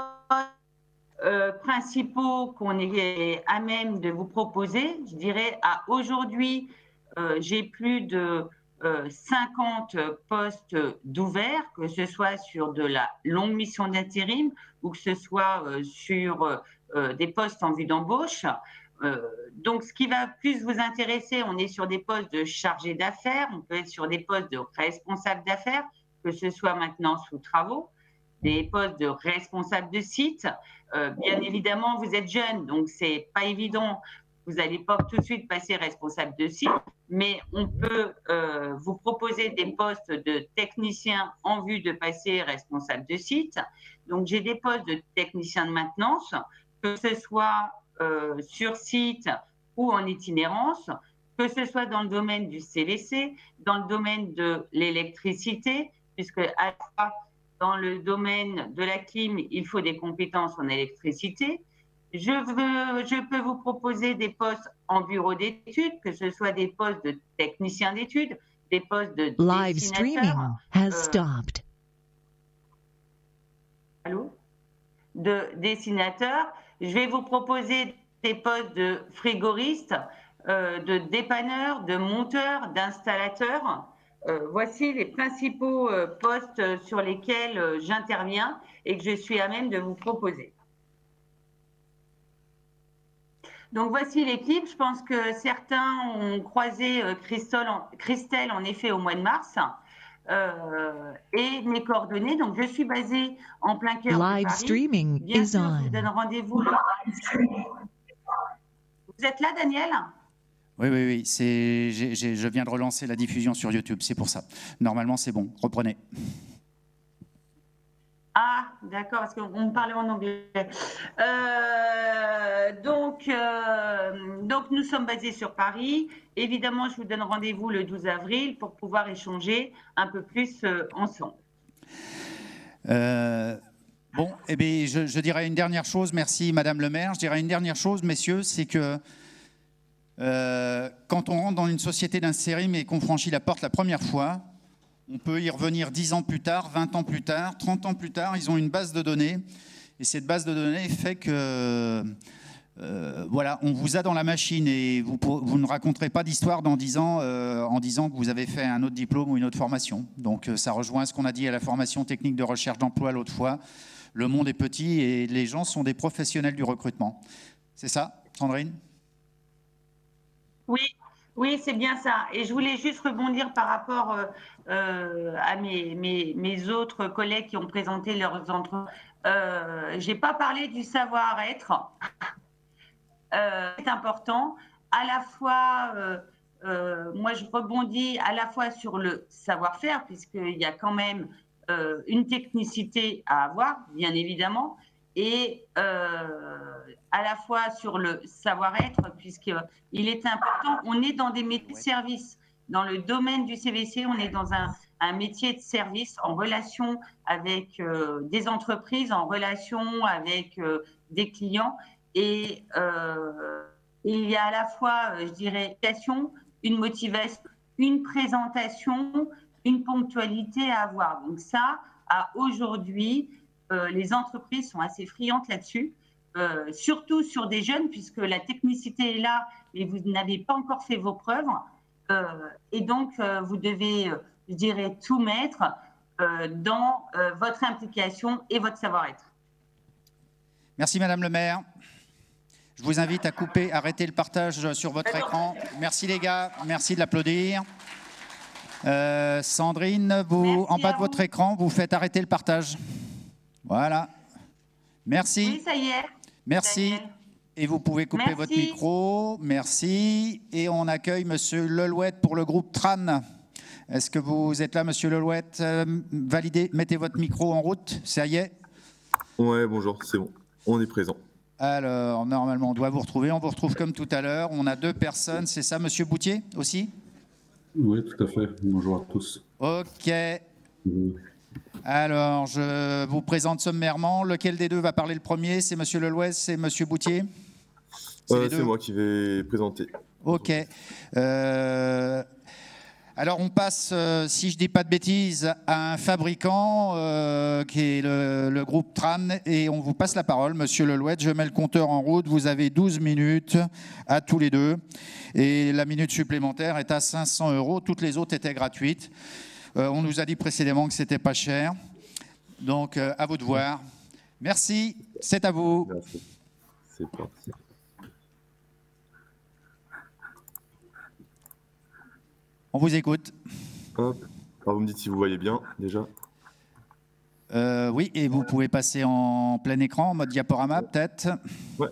principaux qu'on est à même de vous proposer. Je dirais, à aujourd'hui, j'ai plus de 50 postes d'ouverts, que ce soit sur de la longue mission d'intérim ou que ce soit sur des postes en vue d'embauche. Donc, ce qui va plus vous intéresser, on est sur des postes de chargé d'affaires, on peut être sur des postes de responsable d'affaires, que ce soit maintenant sous travaux, des postes de responsable de site. Bien évidemment, vous êtes jeune, donc c'est pas évident. Vous n'allez pas tout de suite passer responsable de site, mais on peut vous proposer des postes de technicien en vue de passer responsable de site. Donc, j'ai des postes de technicien de maintenance, que ce soit sur site ou en itinérance, que ce soit dans le domaine du CVC, dans le domaine de l'électricité, puisque à la fois dans le domaine de la clim, il faut des compétences en électricité. Je peux vous proposer des postes en bureau d'études, que ce soit des postes de technicien d'études, des postes de Live streaming has stopped. Allô? De dessinateur. Je vais vous proposer des postes de frigoriste, de dépanneur, de monteur, d'installateur. Voici les principaux postes sur lesquels j'interviens et que je suis à même de vous proposer. Donc voici l'équipe. Je pense que certains ont croisé Christelle en effet au mois de mars. Et mes coordonnées. Donc je suis basée en plein cœur de Paris. Live streaming Bien is sûr, on. je vous donne rendez-vous. Vous êtes là, Daniel? Oui, oui, oui. Je viens de relancer la diffusion sur YouTube, c'est pour ça. Normalement, c'est bon. Reprenez. Ah, d'accord, parce qu'on me parlait en anglais. Donc, nous sommes basés sur Paris. Évidemment, je vous donne rendez-vous le 12 avril pour pouvoir échanger un peu plus ensemble. Bon, eh bien, je dirais une dernière chose. Merci, Madame le maire. Je dirais une dernière chose, messieurs, c'est que quand on rentre dans une société d'intérim et qu'on franchit la porte la première fois, on peut y revenir 10 ans plus tard, 20 ans plus tard, 30 ans plus tard. Ils ont une base de données. Et cette base de données fait que, voilà, on vous a dans la machine et vous ne raconterez pas d'histoire dans 10 ans en disant que vous avez fait un autre diplôme ou une autre formation. Donc, ça rejoint ce qu'on a dit à la formation technique de recherche d'emploi l'autre fois. Le monde est petit et les gens sont des professionnels du recrutement. C'est ça, Sandrine ? Oui. Oui, c'est bien ça. Et je voulais juste rebondir par rapport à mes autres collègues qui ont présenté leurs entreprises. Je n'ai pas parlé du savoir-être. C'est important. À la fois, moi, je rebondis à la fois sur le savoir-faire, puisqu'il y a quand même une technicité à avoir, bien évidemment, et à la fois sur le savoir-être, puisqu'il est important, on est dans des métiers de service. Dans le domaine du CVC, on est dans un métier de service en relation avec des entreprises, en relation avec des clients. Et il y a à la fois, je dirais, une motivation, une présentation, une ponctualité à avoir. Donc ça, à aujourd'hui, les entreprises sont assez friandes là-dessus, surtout sur des jeunes, puisque la technicité est là et vous n'avez pas encore fait vos preuves. Et donc, vous devez, je dirais, tout mettre dans votre implication et votre savoir-être. Merci, Madame le maire. Je vous invite à arrêter le partage sur votre écran. Merci, les gars. Merci de l'applaudir. Sandrine, en bas de votre écran, vous faites arrêter le partage. Voilà. Merci. Oui, ça y est. Merci. Daniel. Et vous pouvez couper votre micro. Merci. Et on accueille Monsieur Lelouette pour le groupe TRAN. Est-ce que vous êtes là, Monsieur Lelouette? Validez, mettez votre micro en route. Ça y est? Ouais, bonjour, c'est bon. On est présent. Alors, normalement, on doit vous retrouver. On vous retrouve comme tout à l'heure. On a 2 personnes. C'est ça, Monsieur Boutier, aussi? Oui, tout à fait. Bonjour à tous. OK. Alors, je vous présente sommairement. Lequel des deux va parler le premier? C'est Monsieur Lelouette, c'est Monsieur Boutier? C'est moi qui vais présenter. OK. Alors on passe, si je ne dis pas de bêtises, à un fabricant qui est le groupe Tran, et on vous passe la parole, Monsieur Lelouet. Je mets le compteur en route. Vous avez 12 minutes à tous les deux, et la minute supplémentaire est à 500 €. Toutes les autres étaient gratuites. On nous a dit précédemment que c'était pas cher, donc à vous de voir. Merci, c'est à vous. Merci. C'est parti. On vous écoute. Hop. Alors vous me dites si vous voyez bien déjà. Oui, et vous pouvez passer en plein écran, en mode diaporama peut-être. Ouais,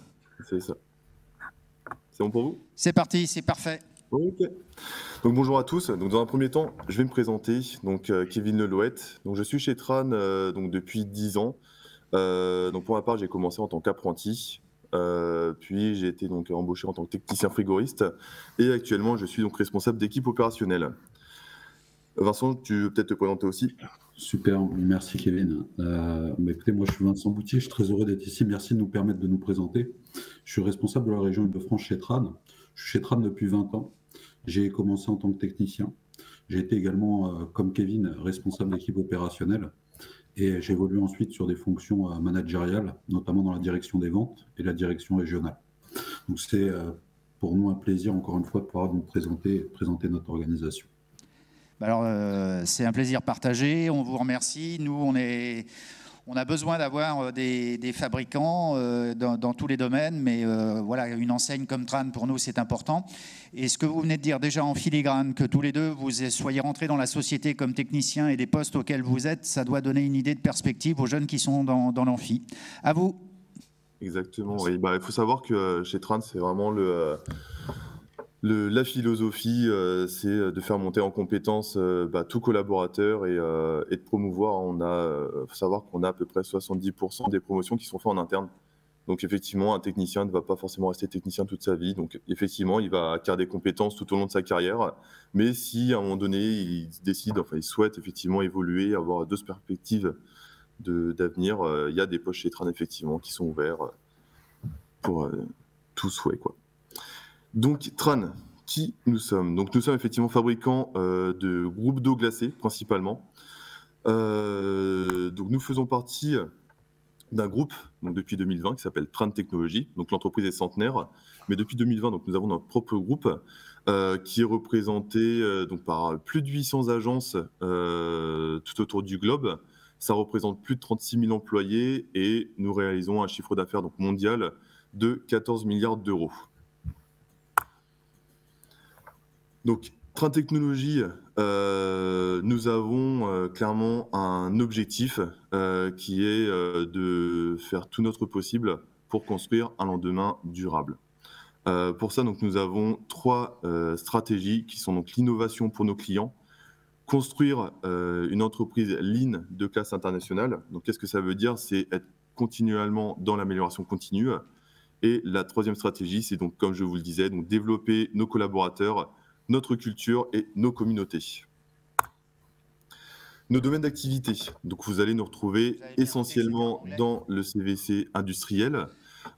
c'est ça. C'est bon pour vous? C'est parti, c'est parfait. Ok. Donc bonjour à tous. Donc dans un premier temps, je vais me présenter. Donc Kevin Lelouet. Donc je suis chez Tran donc depuis 10 ans. Donc pour ma part, j'ai commencé en tant qu'apprenti. Puis j'ai été donc embauché en tant que technicien frigoriste et actuellement je suis donc responsable d'équipe opérationnelle. Vincent, tu veux peut-être te présenter aussi? Super, merci Kevin. Écoutez, moi je suis Vincent Boutier, je suis très heureux d'être ici. Merci de nous permettre de nous présenter. Je suis responsable de la région Île-de-France chez Tran. Je suis chez Tran depuis 20 ans. J'ai commencé en tant que technicien. J'ai été également, comme Kevin, responsable d'équipe opérationnelle. Et j'ai évolué ensuite sur des fonctions managériales, notamment dans la direction des ventes et la direction régionale. Donc c'est pour nous un plaisir, encore une fois, de pouvoir nous présenter notre organisation. Alors, c'est un plaisir partagé, on vous remercie. Nous, on a besoin d'avoir des fabricants dans tous les domaines, mais voilà, une enseigne comme Tran, pour nous, c'est important. Et ce que vous venez de dire déjà en filigrane, que tous les deux, vous soyez rentrés dans la société comme techniciens et des postes auxquels vous êtes, ça doit donner une idée de perspective aux jeunes qui sont dans l'amphi. À vous. Exactement, oui. Il faut savoir que chez Tran, c'est vraiment la philosophie, c'est de faire monter en compétence tout collaborateur et de promouvoir. Faut savoir qu'on a à peu près 70% des promotions qui sont faites en interne. Donc effectivement, un technicien ne va pas forcément rester technicien toute sa vie. Donc effectivement, il va acquérir des compétences tout au long de sa carrière. Mais si à un moment donné, il souhaite effectivement évoluer, avoir d'autres perspectives d'avenir, il y a des postes chez Tran effectivement qui sont ouverts pour tout souhait, quoi. Donc Tran, qui nous sommes? Donc nous sommes effectivement fabricants de groupes d'eau glacée principalement. Donc nous faisons partie d'un groupe donc depuis 2020 qui s'appelle Tran Technologies. Donc l'entreprise est centenaire, mais depuis 2020 donc nous avons notre propre groupe qui est représenté donc par plus de 800 agences tout autour du globe. Ça représente plus de 36 000 employés et nous réalisons un chiffre d'affaires donc mondial de 14 milliards d'euros. Donc, Tran Technologies, nous avons clairement un objectif qui est de faire tout notre possible pour construire un lendemain durable. Pour ça, donc, nous avons 3 stratégies qui sont donc l'innovation pour nos clients, construire une entreprise lean de classe internationale. Donc, qu'est-ce que ça veut dire? C'est être continuellement dans l'amélioration continue. Et la 3e stratégie, c'est donc, comme je vous le disais, donc développer nos collaborateurs, notre culture et nos communautés. Nos domaines d'activité. Donc, vous allez nous retrouver essentiellement dans le CVC industriel.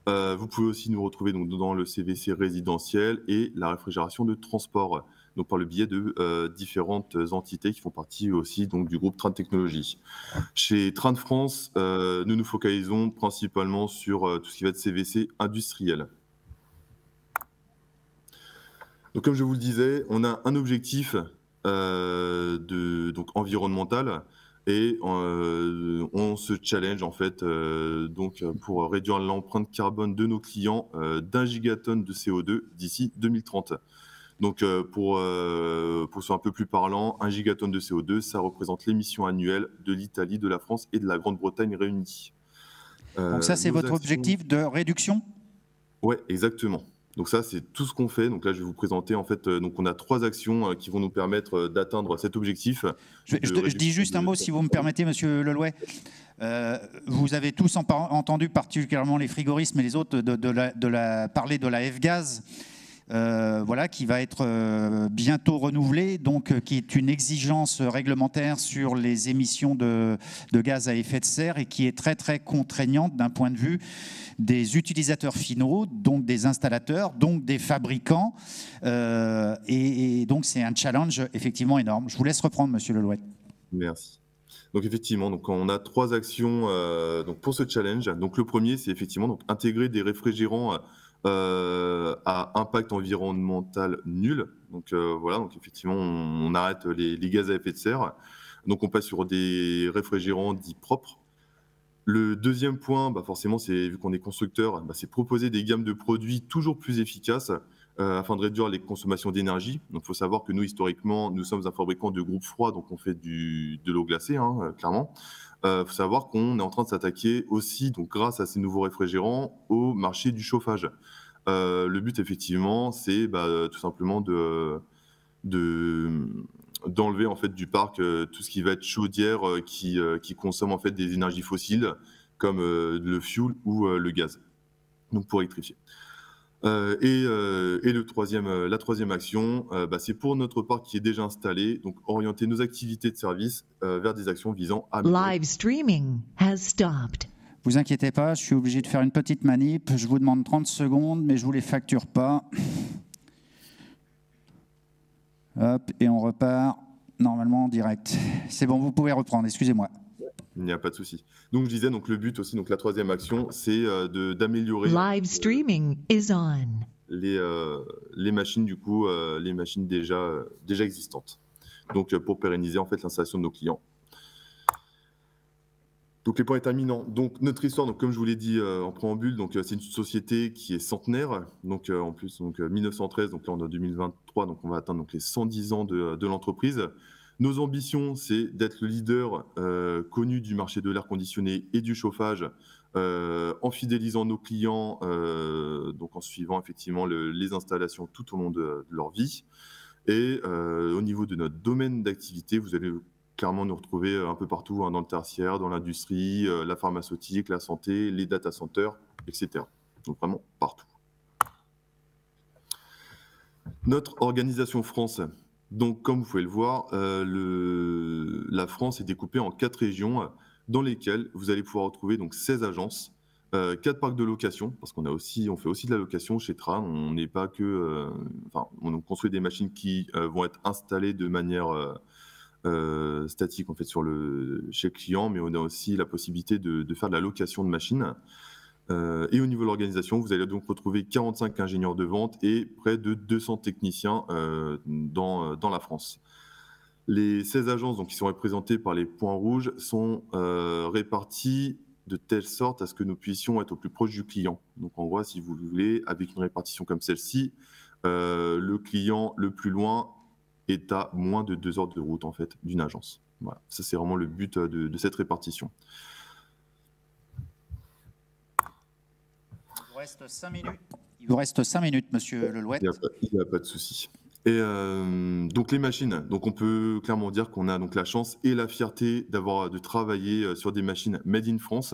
Vous pouvez aussi nous retrouver donc dans le CVC résidentiel et la réfrigération de transport, donc par le biais de différentes entités qui font partie aussi donc du groupe Tran Technologies. Chez Tran France, nous nous focalisons principalement sur tout ce qui va être CVC industriel. Donc, comme je vous le disais, on a un objectif donc environnemental et on se challenge en fait donc pour réduire l'empreinte carbone de nos clients d'1 gigatonne de CO2 d'ici 2030. Donc, pour soit un peu plus parlant, 1 gigatonne de CO2, ça représente l'émission annuelle de l'Italie, de la France et de la Grande-Bretagne réunies. Donc ça, c'est votre objectif de réduction? Oui, exactement. Donc ça, c'est tout ce qu'on fait. Donc là, je vais vous présenter, en fait, donc on a 3 actions qui vont nous permettre d'atteindre cet objectif. Je dis juste un mot, si vous me permettez, Monsieur Lelouet. Vous avez tous entendu, particulièrement les frigoristes, mais les autres, parler de la F-Gaz. voilà, qui va être bientôt renouvelée, donc qui est une exigence réglementaire sur les émissions de gaz à effet de serre et qui est très très contraignante d'un point de vue des utilisateurs finaux, donc des installateurs, donc des fabricants, et donc c'est un challenge effectivement énorme. Je vous laisse reprendre, Monsieur Lelouet. Merci. Donc effectivement, donc on a 3 actions donc pour ce challenge. Donc le premier, c'est effectivement donc intégrer des réfrigérants à impact environnemental nul. Donc voilà, donc effectivement, on arrête les gaz à effet de serre. Donc on passe sur des réfrigérants dits propres. Le deuxième point, bah forcément, c'est vu qu'on est constructeur, bah c'est proposer des gammes de produits toujours plus efficaces afin de réduire les consommations d'énergie. Donc il faut savoir que nous, historiquement, nous sommes un fabricant de groupes froids, donc on fait de l'eau glacée, hein, clairement. Il faut savoir qu'on est en train de s'attaquer aussi, donc grâce à ces nouveaux réfrigérants, au marché du chauffage. Le but, effectivement, c'est tout simplement d'enlever en fait du parc tout ce qui va être chaudière qui consomme en fait des énergies fossiles comme le fuel ou le gaz, donc pour électrifier. Et la troisième action, c'est pour notre parc qui est déjà installé, donc orienter nos activités de service vers des actions visant à... Live streaming has stopped. Vous inquiétez pas, je suis obligé de faire une petite manip. Je vous demande 30 secondes, mais je vous les facture pas. Hop, et on repart normalement en direct. C'est bon, vous pouvez reprendre, excusez-moi. Il n'y a pas de souci. Donc je disais, donc le but aussi, donc la troisième action, c'est d'améliorer Live streaming is on. les machines du coup, les machines déjà existantes. Donc pour pérenniser en fait l'installation de nos clients. Donc les points déterminants. Donc notre histoire, donc comme je vous l'ai dit en préambule, donc c'est une société qui est centenaire. Donc en plus, donc 1913, donc là on est en 2023, donc on va atteindre donc les 110 ans de l'entreprise. Nos ambitions, c'est d'être le leader connu du marché de l'air conditionné et du chauffage, en fidélisant nos clients, donc en suivant effectivement les installations tout au long de leur vie. Et au niveau de notre domaine d'activité, vous allez clairement nous retrouver un peu partout, hein, dans le tertiaire, dans l'industrie, la pharmaceutique, la santé, les data centers, etc. Donc vraiment partout. Notre organisation France. Donc, comme vous pouvez le voir, la France est découpée en 4 régions dans lesquelles vous allez pouvoir retrouver donc 16 agences, 4 parcs de location, parce on fait aussi de la location chez Tran. On n'est pas que, on construit des machines qui vont être installées de manière statique en fait chez le client, mais on a aussi la possibilité de faire de la location de machines. Et au niveau de l'organisation, vous allez donc retrouver 45 ingénieurs de vente et près de 200 techniciens dans la France. Les 16 agences donc, qui sont représentées par les points rouges sont réparties de telle sorte à ce que nous puissions être au plus proche du client. Donc en gros, si vous voulez, avec une répartition comme celle-ci, le client le plus loin est à moins de 2 heures de route en fait, d'une agence. Voilà. Ça, c'est vraiment le but de cette répartition. Il vous reste 5 minutes, Monsieur Lelouet. Il n'y a pas de souci. Et donc les machines, donc on peut clairement dire qu'on a donc la chance et la fierté de travailler sur des machines made in France.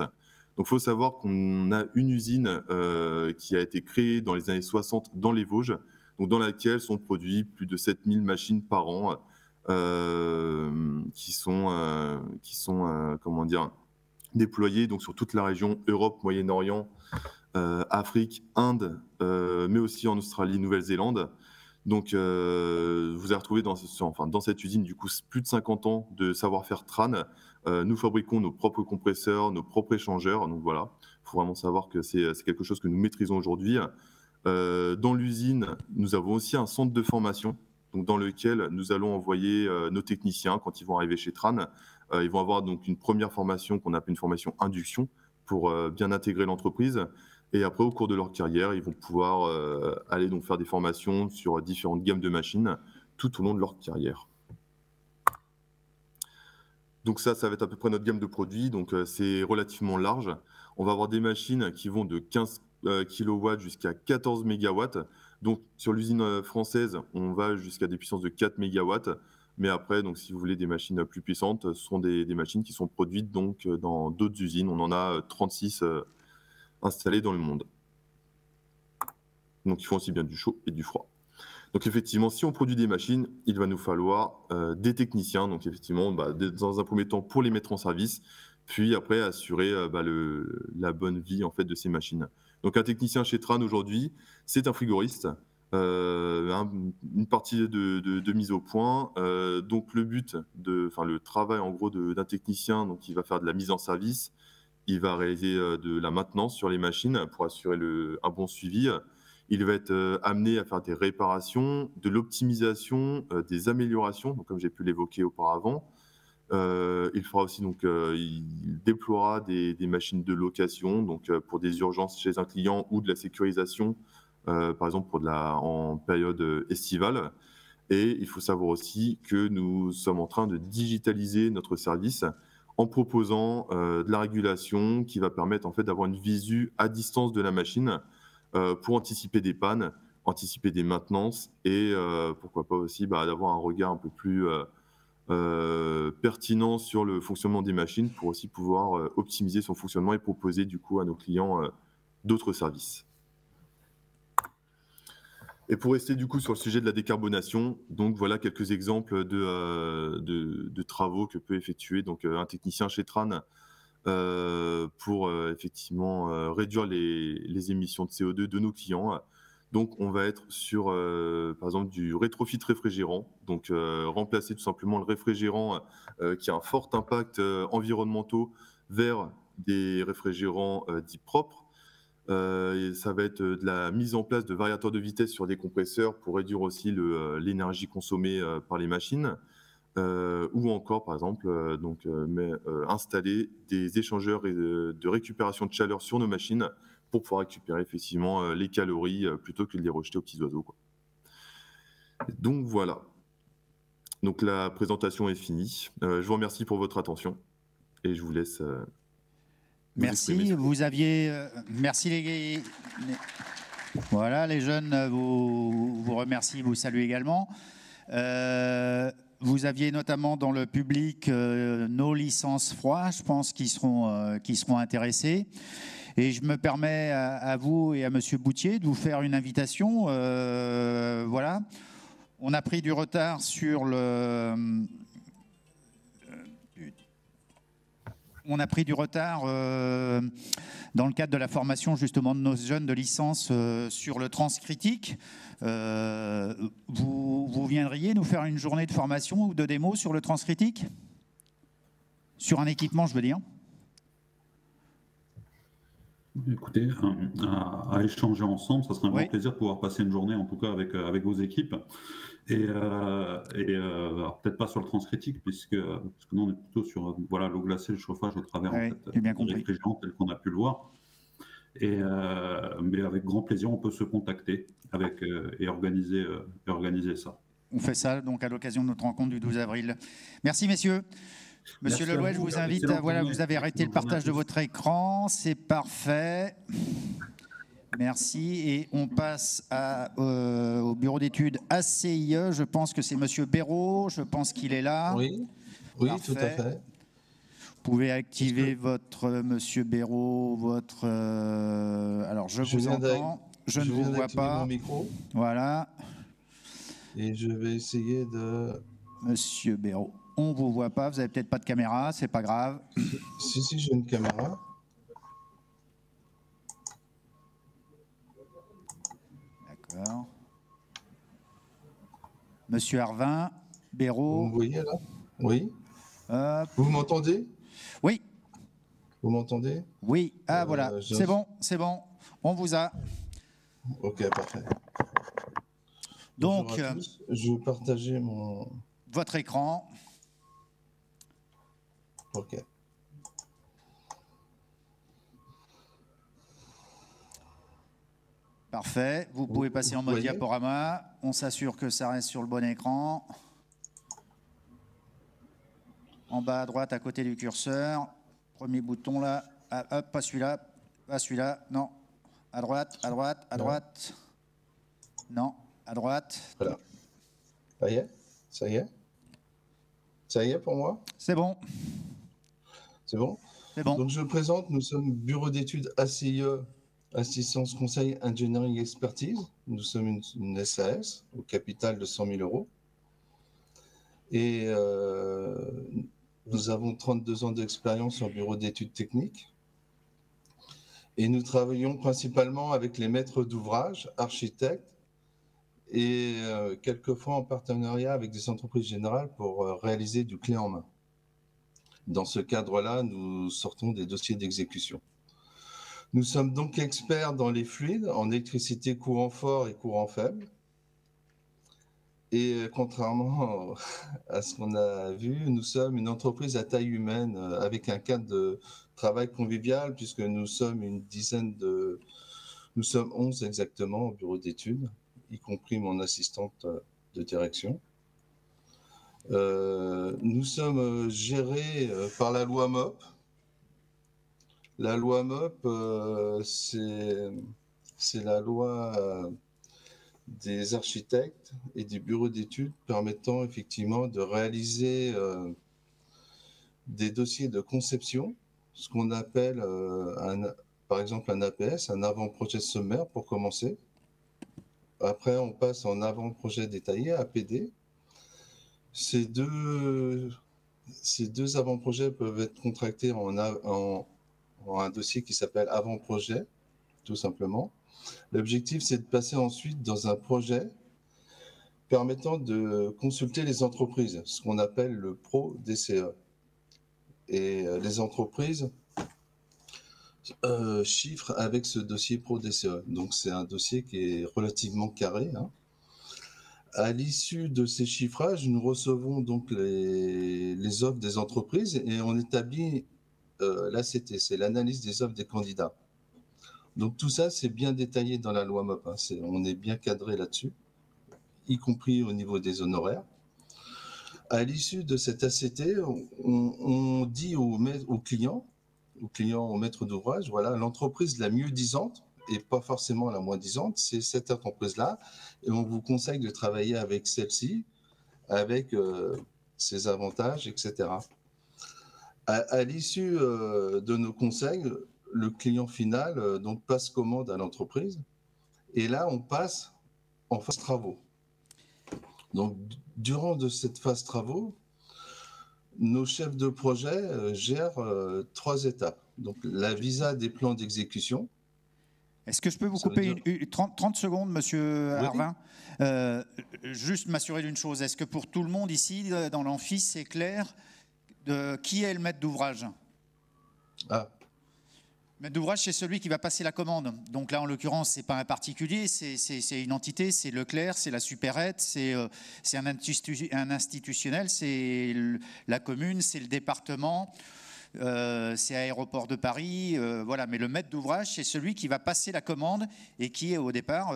Donc il faut savoir qu'on a une usine qui a été créée dans les années 60 dans les Vosges, donc dans laquelle sont produits plus de 7000 machines par an qui sont comment dire, déployées donc sur toute la région Europe, Moyen-Orient, Afrique, Inde, mais aussi en Australie, Nouvelle-Zélande. Donc, vous allez retrouver dans cette usine du coup plus de 50 ans de savoir-faire Tran. Nous fabriquons nos propres compresseurs, nos propres échangeurs. Donc voilà, il faut vraiment savoir que c'est quelque chose que nous maîtrisons aujourd'hui. Dans l'usine, nous avons aussi un centre de formation, donc dans lequel nous allons envoyer nos techniciens quand ils vont arriver chez Tran. Ils vont avoir donc une première formation qu'on appelle une formation induction pour bien intégrer l'entreprise. Et après, au cours de leur carrière, ils vont pouvoir aller donc faire des formations sur différentes gammes de machines tout au long de leur carrière. Donc ça va être à peu près notre gamme de produits. Donc c'est relativement large. On va avoir des machines qui vont de 15 kW jusqu'à 14 MW. Donc sur l'usine française, on va jusqu'à des puissances de 4 MW. Mais après, donc, si vous voulez des machines plus puissantes, ce sont des machines qui sont produites donc, dans d'autres usines. On en a 36 installées dans le monde. Donc, ils font aussi bien du chaud et du froid. Donc, effectivement, si on produit des machines, il va nous falloir des techniciens. Donc, effectivement, dans un premier temps, pour les mettre en service, puis après, assurer la bonne vie en fait, de ces machines. Donc, un technicien chez Tran aujourd'hui, c'est un frigoriste. Une partie de mise au point. Donc, le travail en gros d'un technicien, donc il va faire de la mise en service, il va réaliser de la maintenance sur les machines pour assurer un bon suivi. Il va être amené à faire des réparations, de l'optimisation, des améliorations, donc comme j'ai pu l'évoquer auparavant. Il fera aussi il déploiera des machines de location, donc pour des urgences chez un client ou de la sécurisation. Par exemple en période estivale. Et il faut savoir aussi que nous sommes en train de digitaliser notre service en proposant de la régulation qui va permettre en fait, d'avoir une visu à distance de la machine pour anticiper des pannes, anticiper des maintenances et pourquoi pas aussi d'avoir un regard un peu plus pertinent sur le fonctionnement des machines pour aussi pouvoir optimiser son fonctionnement et proposer du coup à nos clients d'autres services. Et pour rester du coup sur le sujet de la décarbonation, donc voilà quelques exemples de travaux que peut effectuer donc un technicien chez Tran pour effectivement réduire les émissions de CO2 de nos clients. Donc on va être sur par exemple du rétrofit réfrigérant, donc remplacer tout simplement le réfrigérant qui a un fort impact environnemental vers des réfrigérants dits propres. Et ça va être de la mise en place de variateurs de vitesse sur des compresseurs pour réduire aussi l'énergie consommée par les machines, ou encore par exemple installer des échangeurs de récupération de chaleur sur nos machines pour pouvoir récupérer effectivement les calories plutôt que de les rejeter aux petits oiseaux, quoi. Donc voilà. Donc la présentation est finie. Je vous remercie pour votre attention et je vous laisse. Merci. Vous aviez. Merci Voilà, les jeunes vous remercient, vous saluent également. Vous aviez notamment dans le public nos licences froid, je pense, qui seront intéressés. Et je me permets à vous et à Monsieur Boutier de vous faire une invitation. Voilà. On a pris du retard sur le. On a pris du retard dans le cadre de la formation justement de nos jeunes de licence sur le transcritique. Vous viendriez nous faire une journée de formation ou de démo sur le transcritique? Sur un équipement, je veux dire. Écoutez, à échanger ensemble, ça serait un grand plaisir de pouvoir passer une journée, en tout cas avec vos équipes. Et peut-être pas sur le transcritique, parce que nous, on est plutôt sur l'eau glacée, le chauffage au travers des réfrigérants tel qu'on a pu le voir. Mais avec grand plaisir, on peut se contacter et organiser ça. On fait ça donc à l'occasion de notre rencontre du 12 avril. Merci, messieurs. Monsieur Lelouet, je vous invite vous avez arrêté le partage de votre écran, c'est parfait. Merci. Et on passe au bureau d'études ACIE. Je pense que c'est Monsieur Béraud. Je pense qu'il est là. Oui, tout à fait. Vous pouvez activer Monsieur Béraud, alors, je vous entends. Je ne vous vois pas. Mon micro. Voilà. Et je vais essayer de... Monsieur Béraud, on ne vous voit pas. Vous n'avez peut-être pas de caméra. C'est pas grave. Si, j'ai une caméra. D'accord. Monsieur Arvin, Béraud. Vous me voyez là? Oui. Vous m'entendez? Oui. Vous m'entendez? Oui. Ah voilà, c'est bon. On vous a. Ok, parfait. Donc, je vais partager votre écran. Ok. Parfait. Vous pouvez passer en mode diaporama. On s'assure que ça reste sur le bon écran. En bas à droite, à côté du curseur. Premier bouton là. Ah, hop, pas celui-là. Pas celui-là. Non. À droite, à droite, à droite. Non, à droite. Voilà. Ça y est. Ça y est pour moi? C'est bon. C'est bon? C'est bon. Donc je me présente, nous sommes bureau d'études ACIE Assistance conseil engineering expertise. Nous sommes une SAS au capital de 100 000 euros. Et nous avons 32 ans d'expérience en bureau d'études techniques. Et nous travaillons principalement avec les maîtres d'ouvrage, architectes, et quelquefois en partenariat avec des entreprises générales pour réaliser du clé en main. Dans ce cadre-là, nous sortons des dossiers d'exécution. Nous sommes donc experts dans les fluides, en électricité courant fort et courant faible. Et contrairement à ce qu'on a vu, nous sommes une entreprise à taille humaine avec un cadre de travail convivial puisque nous sommes nous sommes 11 exactement au bureau d'études, y compris mon assistante de direction. Nous sommes gérés par la loi MOP. La loi MOP, c'est la loi des architectes et des bureaux d'études permettant effectivement de réaliser des dossiers de conception, ce qu'on appelle par exemple un APS, un avant-projet sommaire pour commencer. Après, on passe en avant-projet détaillé, APD. Ces deux avant-projets peuvent être contractés en un dossier qui s'appelle avant-projet, tout simplement. L'objectif, c'est de passer ensuite dans un projet permettant de consulter les entreprises, ce qu'on appelle le Pro-DCE. Et les entreprises chiffrent avec ce dossier Pro-DCE. Donc, c'est un dossier qui est relativement carré. Hein. À l'issue de ces chiffrages, nous recevons donc les offres des entreprises et on établit l'ACT, c'est l'analyse des offres des candidats. Donc tout ça, c'est bien détaillé dans la loi MOP. Hein. On est bien cadré là-dessus, y compris au niveau des honoraires. À l'issue de cette ACT, on dit au client, au maître d'ouvrage, voilà, l'entreprise la mieux disante, et pas forcément la moins disante, c'est cette entreprise-là, et on vous conseille de travailler avec celle-ci, avec ses avantages, etc. À l'issue de nos conseils, le client final donc passe commande à l'entreprise, et là, on passe en phase travaux. Donc, durant cette phase travaux, nos chefs de projet gèrent 3 étapes. Donc, la visa des plans d'exécution. Est-ce que je peux vous couper 30 secondes, monsieur Harvin? Juste m'assurer d'une chose. Est-ce que pour tout le monde ici, dans l'amphi, c'est clair de qui est le maître d'ouvrage? Maître d'ouvrage, c'est celui qui va passer la commande. Donc là, en l'occurrence, ce n'est pas un particulier, c'est une entité, c'est Leclerc, c'est la supérette, c'est un institutionnel, c'est la commune, c'est le département, c'est Aéroport de Paris, voilà. Mais le maître d'ouvrage, c'est celui qui va passer la commande et qui est au départ,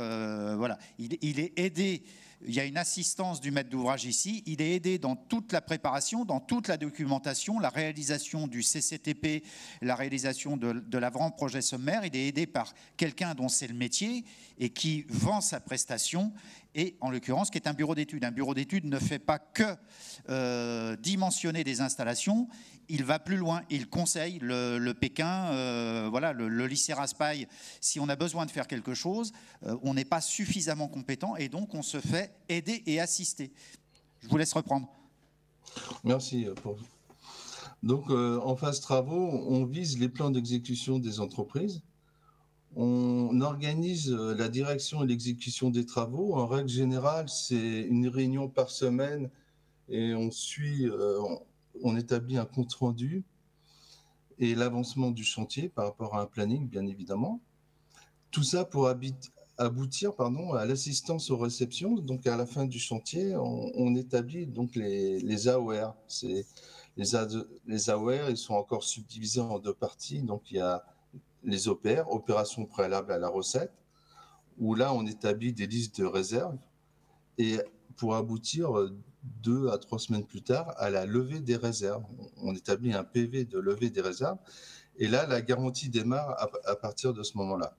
voilà. Il est aidé. Il y a une assistance du maître d'ouvrage ici. Il est aidé dans toute la préparation, dans toute la documentation, la réalisation du CCTP, la réalisation de l'avant-projet sommaire. Il est aidé par quelqu'un dont c'est le métier et qui vend sa prestation. Et en l'occurrence, qui est un bureau d'études. Un bureau d'études ne fait pas que dimensionner des installations. Il va plus loin. Il conseille le Pékin, voilà, le lycée Raspail. Si on a besoin de faire quelque chose, on n'est pas suffisamment compétent et donc on se fait aider et assister. Je vous laisse reprendre. Merci. Donc, en phase travaux, on vise les plans d'exécution des entreprises. On organise la direction et l'exécution des travaux. En règle générale, c'est une réunion par semaine et on établit un compte-rendu et l'avancement du chantier par rapport à un planning, bien évidemment. Tout ça pour aboutir à l'assistance aux réceptions. Donc, à la fin du chantier, on établit donc les AOR. Les AOR, ils sont encore subdivisés en 2 parties. Donc, il y a les OPR, opérations préalables à la recette, où là, on établit des listes de réserves et pour aboutir 2 à 3 semaines plus tard à la levée des réserves. On établit un PV de levée des réserves et là, la garantie démarre à partir de ce moment-là.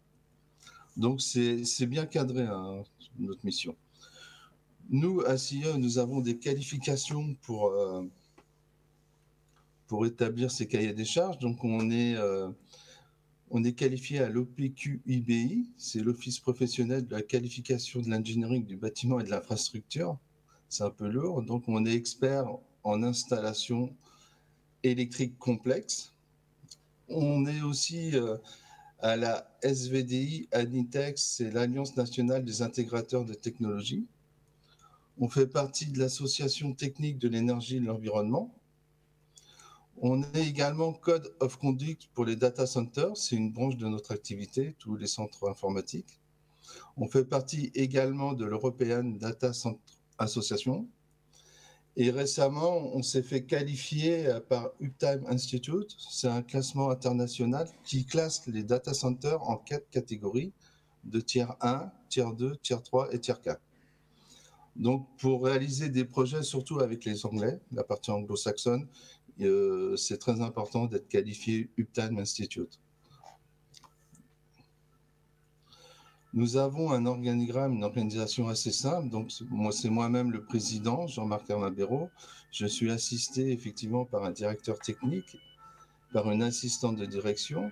Donc, c'est bien cadré, hein, notre mission. Nous, à CIE, nous avons des qualifications pour établir ces cahiers des charges. Donc, on est On est qualifié à l'OPQIBI, c'est l'Office professionnel de la qualification de l'ingénierie du bâtiment et de l'infrastructure. C'est un peu lourd, donc on est expert en installation électrique complexe. On est aussi à la SVDI Adnitex, c'est l'Alliance nationale des intégrateurs de technologie. On fait partie de l'Association technique de l'énergie et de l'environnement. On est également Code of Conduct pour les data centers, c'est une branche de notre activité, tous les centres informatiques. On fait partie également de l'European Data Center Association. Et récemment, on s'est fait qualifier par Uptime Institute, c'est un classement international qui classe les data centers en 4 catégories, de tiers 1, tiers 2, tiers 3 et tiers 4. Donc, pour réaliser des projets, surtout avec les Anglais, la partie anglo-saxonne, c'est très important d'être qualifié Uptime Institute. Nous avons un organigramme, une organisation assez simple. Donc, c'est moi-même le président, Jean-Marc Hermabéraud. Je suis assisté effectivement par un directeur technique, par une assistante de direction.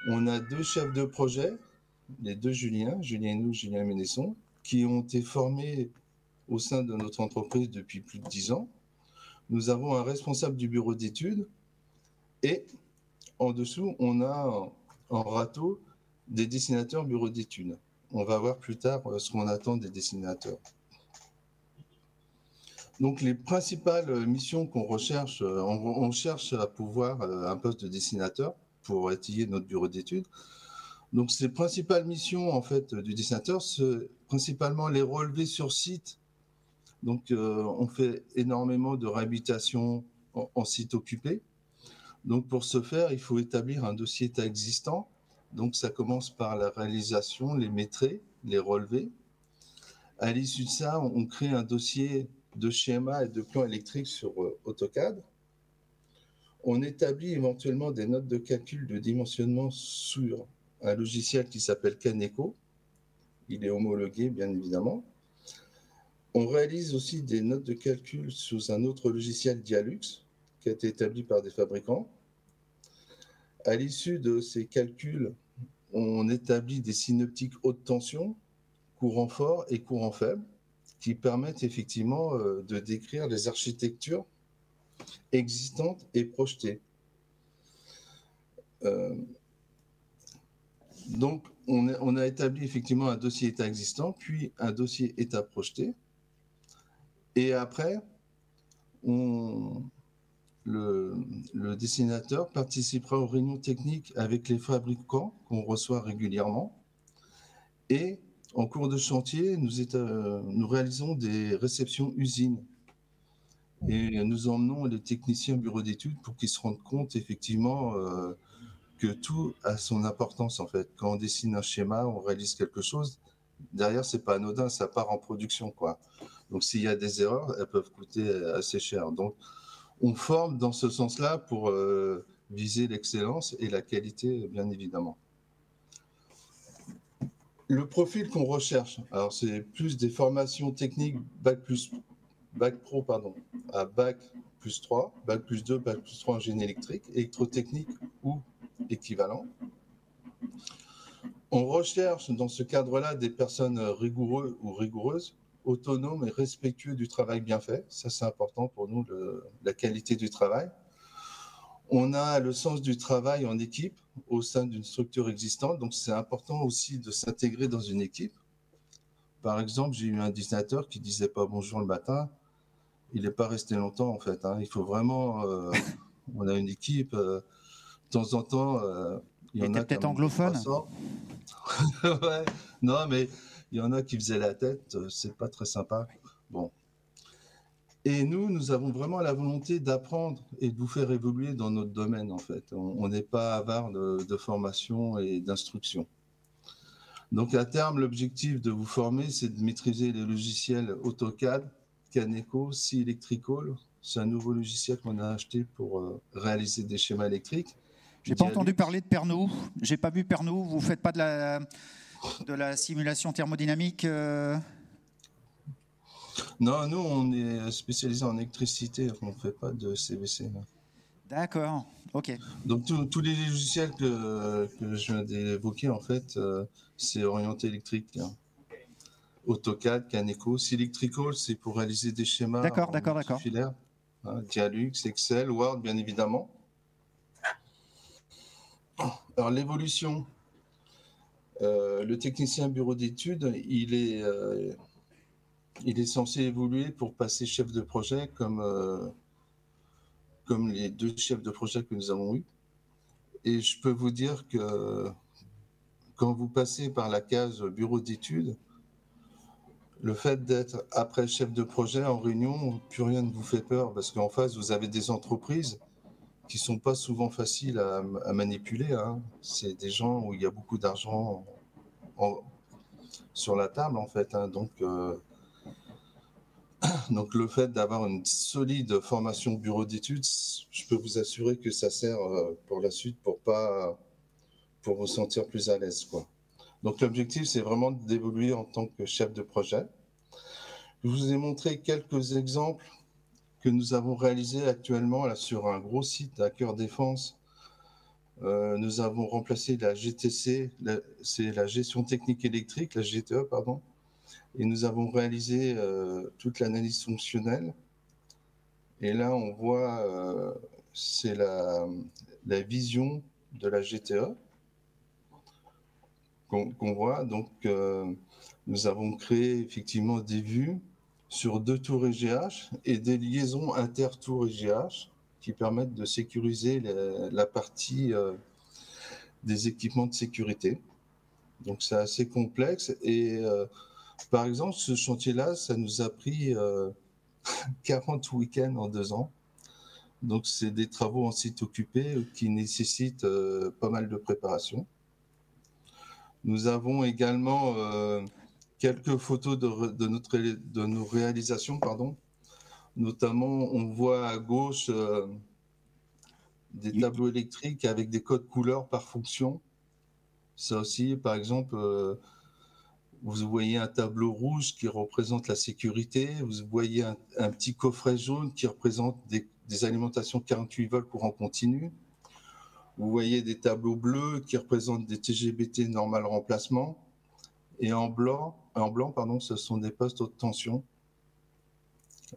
On a 2 chefs de projet, les 2 Julien Hénoux, Julien Ménesson, qui ont été formés au sein de notre entreprise depuis plus de 10 ans. Nous avons un responsable du bureau d'études et en dessous, on a en râteau des dessinateurs bureau d'études. On va voir plus tard ce qu'on attend des dessinateurs. Donc, les principales missions qu'on recherche, on cherche à pouvoir un poste de dessinateur pour étayer notre bureau d'études. Donc, ces principales missions en fait, du dessinateur, c'est principalement les relevés sur site. Donc, on fait énormément de réhabilitation en site occupé. Donc, pour ce faire, il faut établir un dossier état existant. Donc, ça commence par la réalisation, les maîtrises, les relevés. À l'issue de ça, on crée un dossier de schéma et de plan électrique sur AutoCAD. On établit éventuellement des notes de calcul de dimensionnement sur un logiciel qui s'appelle Caneco. Il est homologué, bien évidemment. On réalise aussi des notes de calcul sous un autre logiciel Dialux, qui a été établi par des fabricants. À l'issue de ces calculs, on établit des synoptiques haute tension, courant fort et courant faible, qui permettent effectivement de décrire les architectures existantes et projetées. Donc, on a établi effectivement un dossier état existant, puis un dossier état projeté. Et après, le dessinateur participera aux réunions techniques avec les fabricants qu'on reçoit régulièrement. Et en cours de chantier, nous réalisons des réceptions usines. Et nous emmenons les techniciens bureau d'études pour qu'ils se rendent compte effectivement que tout a son importance en fait. Quand on dessine un schéma, on réalise quelque chose. Derrière, c'est pas anodin, ça part en production, quoi. Donc, s'il y a des erreurs, elles peuvent coûter assez cher. Donc, on forme dans ce sens-là pour viser l'excellence et la qualité, bien évidemment. Le profil qu'on recherche, alors c'est plus des formations techniques bac pro à bac plus 3, bac plus 2, bac plus 3 en génie électrique, électrotechnique ou équivalent. On recherche dans ce cadre-là des personnes rigoureuses ou rigoureuses, autonomes et respectueux du travail bien fait. Ça, c'est important pour nous, la qualité du travail. On a le sens du travail en équipe au sein d'une structure existante. Donc, c'est important aussi de s'intégrer dans une équipe. Par exemple, j'ai eu un dessinateur qui ne disait pas bonjour le matin. Il n'est pas resté longtemps, en fait. Il faut vraiment... on a une équipe. De temps en temps, il y en a... peut-être anglophone. Ouais. Non, mais il y en a qui faisaient la tête. C'est pas très sympa. Bon. Et nous avons vraiment la volonté d'apprendre et de vous faire évoluer dans notre domaine, en fait. On n'est pas avare de formation et d'instruction. Donc, à terme, l'objectif de vous former, c'est de maîtriser les logiciels AutoCAD, Caneco, C-Electrical. C'est un nouveau logiciel qu'on a acheté pour réaliser des schémas électriques. J'ai pas entendu parler de Pernod. J'ai pas vu Pernod. Vous faites pas de la simulation thermodynamique Non, nous, on est spécialisé en électricité. On ne fait pas de CVC. D'accord, ok. Donc tous les logiciels que je viens d'évoquer, en fait, c'est orienté électrique. Hein. AutoCAD, Caneco, Selectrical, c'est pour réaliser des schémas multifilaires. Hein, Dialux, Excel, Word, bien évidemment. Alors l'évolution, le technicien bureau d'études, il est censé évoluer pour passer chef de projet comme les 2 chefs de projet que nous avons eus. Et je peux vous dire que quand vous passez par la case bureau d'études, le fait d'être après chef de projet en réunion, plus rien ne vous fait peur parce qu'en face, vous avez des entreprises qui ne sont pas souvent faciles à manipuler. Hein. C'est des gens où il y a beaucoup d'argent sur la table, en fait. Hein. Donc, le fait d'avoir une solide formation bureau d'études, je peux vous assurer que ça sert pour la suite pour vous sentir plus à l'aise, quoi. Donc l'objectif, c'est vraiment d'évoluer en tant que chef de projet. Je vous ai montré quelques exemples que nous avons réalisés actuellement là, sur un gros site à Cœur Défense. Nous avons remplacé la GTC, c'est la gestion technique électrique, la GTE, pardon. Et nous avons réalisé toute l'analyse fonctionnelle. Et là, on voit, c'est la vision de la GTE qu'on voit. Donc, nous avons créé effectivement des vues sur 2 tours EGH et des liaisons inter-tours EGH qui permettent de sécuriser la partie des équipements de sécurité. Donc, c'est assez complexe. Et par exemple, ce chantier-là, ça nous a pris 40 week-ends en 2 ans. Donc, c'est des travaux en site occupé qui nécessitent pas mal de préparation. Nous avons également quelques photos de nos réalisations, pardon. Notamment, on voit à gauche des tableaux électriques avec des codes couleurs par fonction. Ça aussi, par exemple, vous voyez un tableau rouge qui représente la sécurité. Vous voyez un petit coffret jaune qui représente des alimentations 48 volts courant continu. Vous voyez des tableaux bleus qui représentent des TGBT normal remplacement. Et en blanc, ce sont des postes haute tension.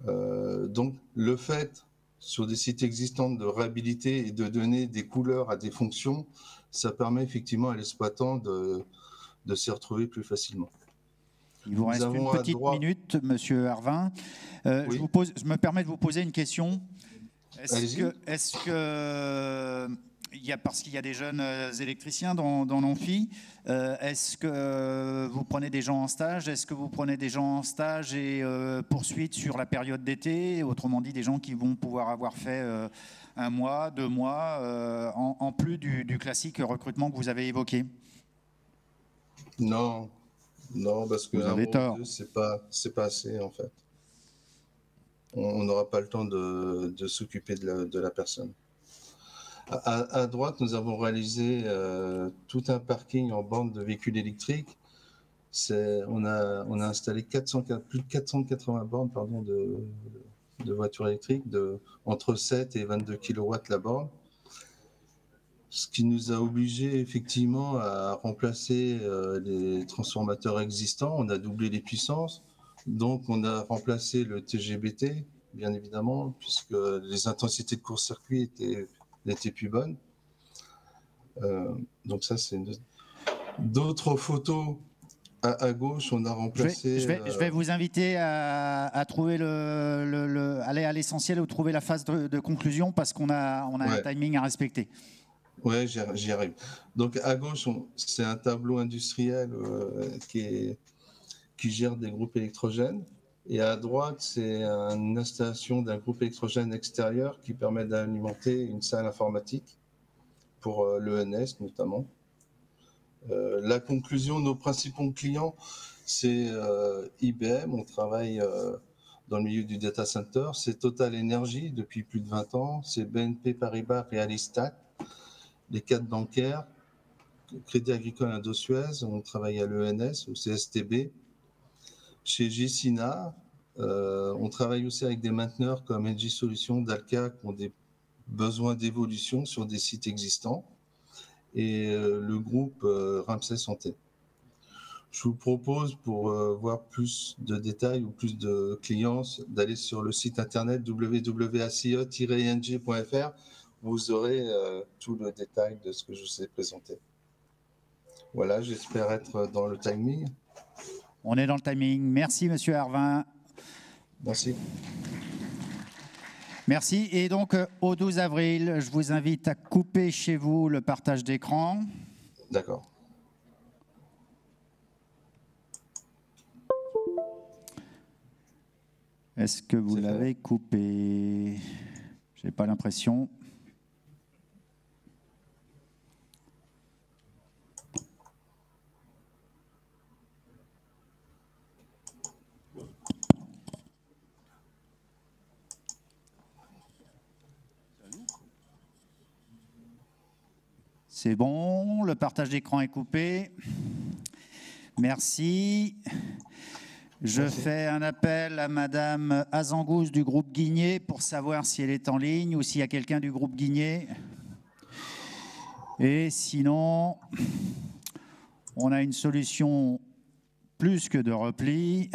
Donc, le fait, sur des sites existants, de réhabiliter et de donner des couleurs à des fonctions, ça permet effectivement à l'exploitant de s'y retrouver plus facilement. Il vous reste une petite minute, Monsieur Harvin. Oui. Je me permets de vous poser une question. Est-ce que parce qu'il y a des jeunes électriciens dans l'amphi, est-ce que vous prenez des gens en stage? Est-ce que vous prenez des gens en stage et poursuite sur la période d'été? Autrement dit, des gens qui vont pouvoir avoir fait 1 mois, 2 mois, en plus du classique recrutement que vous avez évoqué? Non, parce que vous avez tort. C'est pas assez en fait. On n'aura pas le temps de s'occuper de la personne. À droite, nous avons réalisé tout un parking en bande de véhicules électriques. On a installé plus de 480 bornes de voitures électriques, entre 7 et 22 kW la borne. Ce qui nous a obligés effectivement à remplacer les transformateurs existants. On a doublé les puissances. Donc, on a remplacé le TGBT, bien évidemment, puisque les intensités de court-circuit n'étaient plus bonnes. Donc, ça, c'est d'autres photos. À gauche, on a remplacé... Je vais vous inviter à trouver aller à l'essentiel ou trouver la phase de conclusion parce qu'on a un timing à respecter. Oui, j'y arrive. Donc, à gauche, c'est un tableau industriel qui gère des groupes électrogènes. Et à droite, c'est une installation d'un groupe électrogène extérieur qui permet d'alimenter une salle informatique pour l'ENS notamment. La conclusion, nos principaux clients, c'est IBM, on travaille dans le milieu du data center, c'est Total Energy depuis plus de 20 ans, c'est BNP Paribas, Realistat, les 4 bancaires, Crédit Agricole Indo-Suez, on travaille à l'ENS, au CSTB. Chez Gecina, on travaille aussi avec des mainteneurs comme NG Solutions, Dalca, qui ont des besoin d'évolution sur des sites existants et le groupe Ramsay Santé. Je vous propose, pour voir plus de détails ou plus de clients, d'aller sur le site internet www.acie-ing.fr. Vous aurez tout le détail de ce que je vous ai présenté. Voilà, j'espère être dans le timing. On est dans le timing. Merci, Monsieur Hervin. Merci. Merci. Et donc, au 12 avril, je vous invite à couper chez vous le partage d'écran. D'accord. Est-ce que vous l'avez coupé? Je n'ai pas l'impression. C'est bon, le partage d'écran est coupé. Merci. Je fais un appel à Madame Azangous du groupe Guigné pour savoir si elle est en ligne ou s'il y a quelqu'un du groupe Guigné. Et sinon, on a une solution plus que de repli.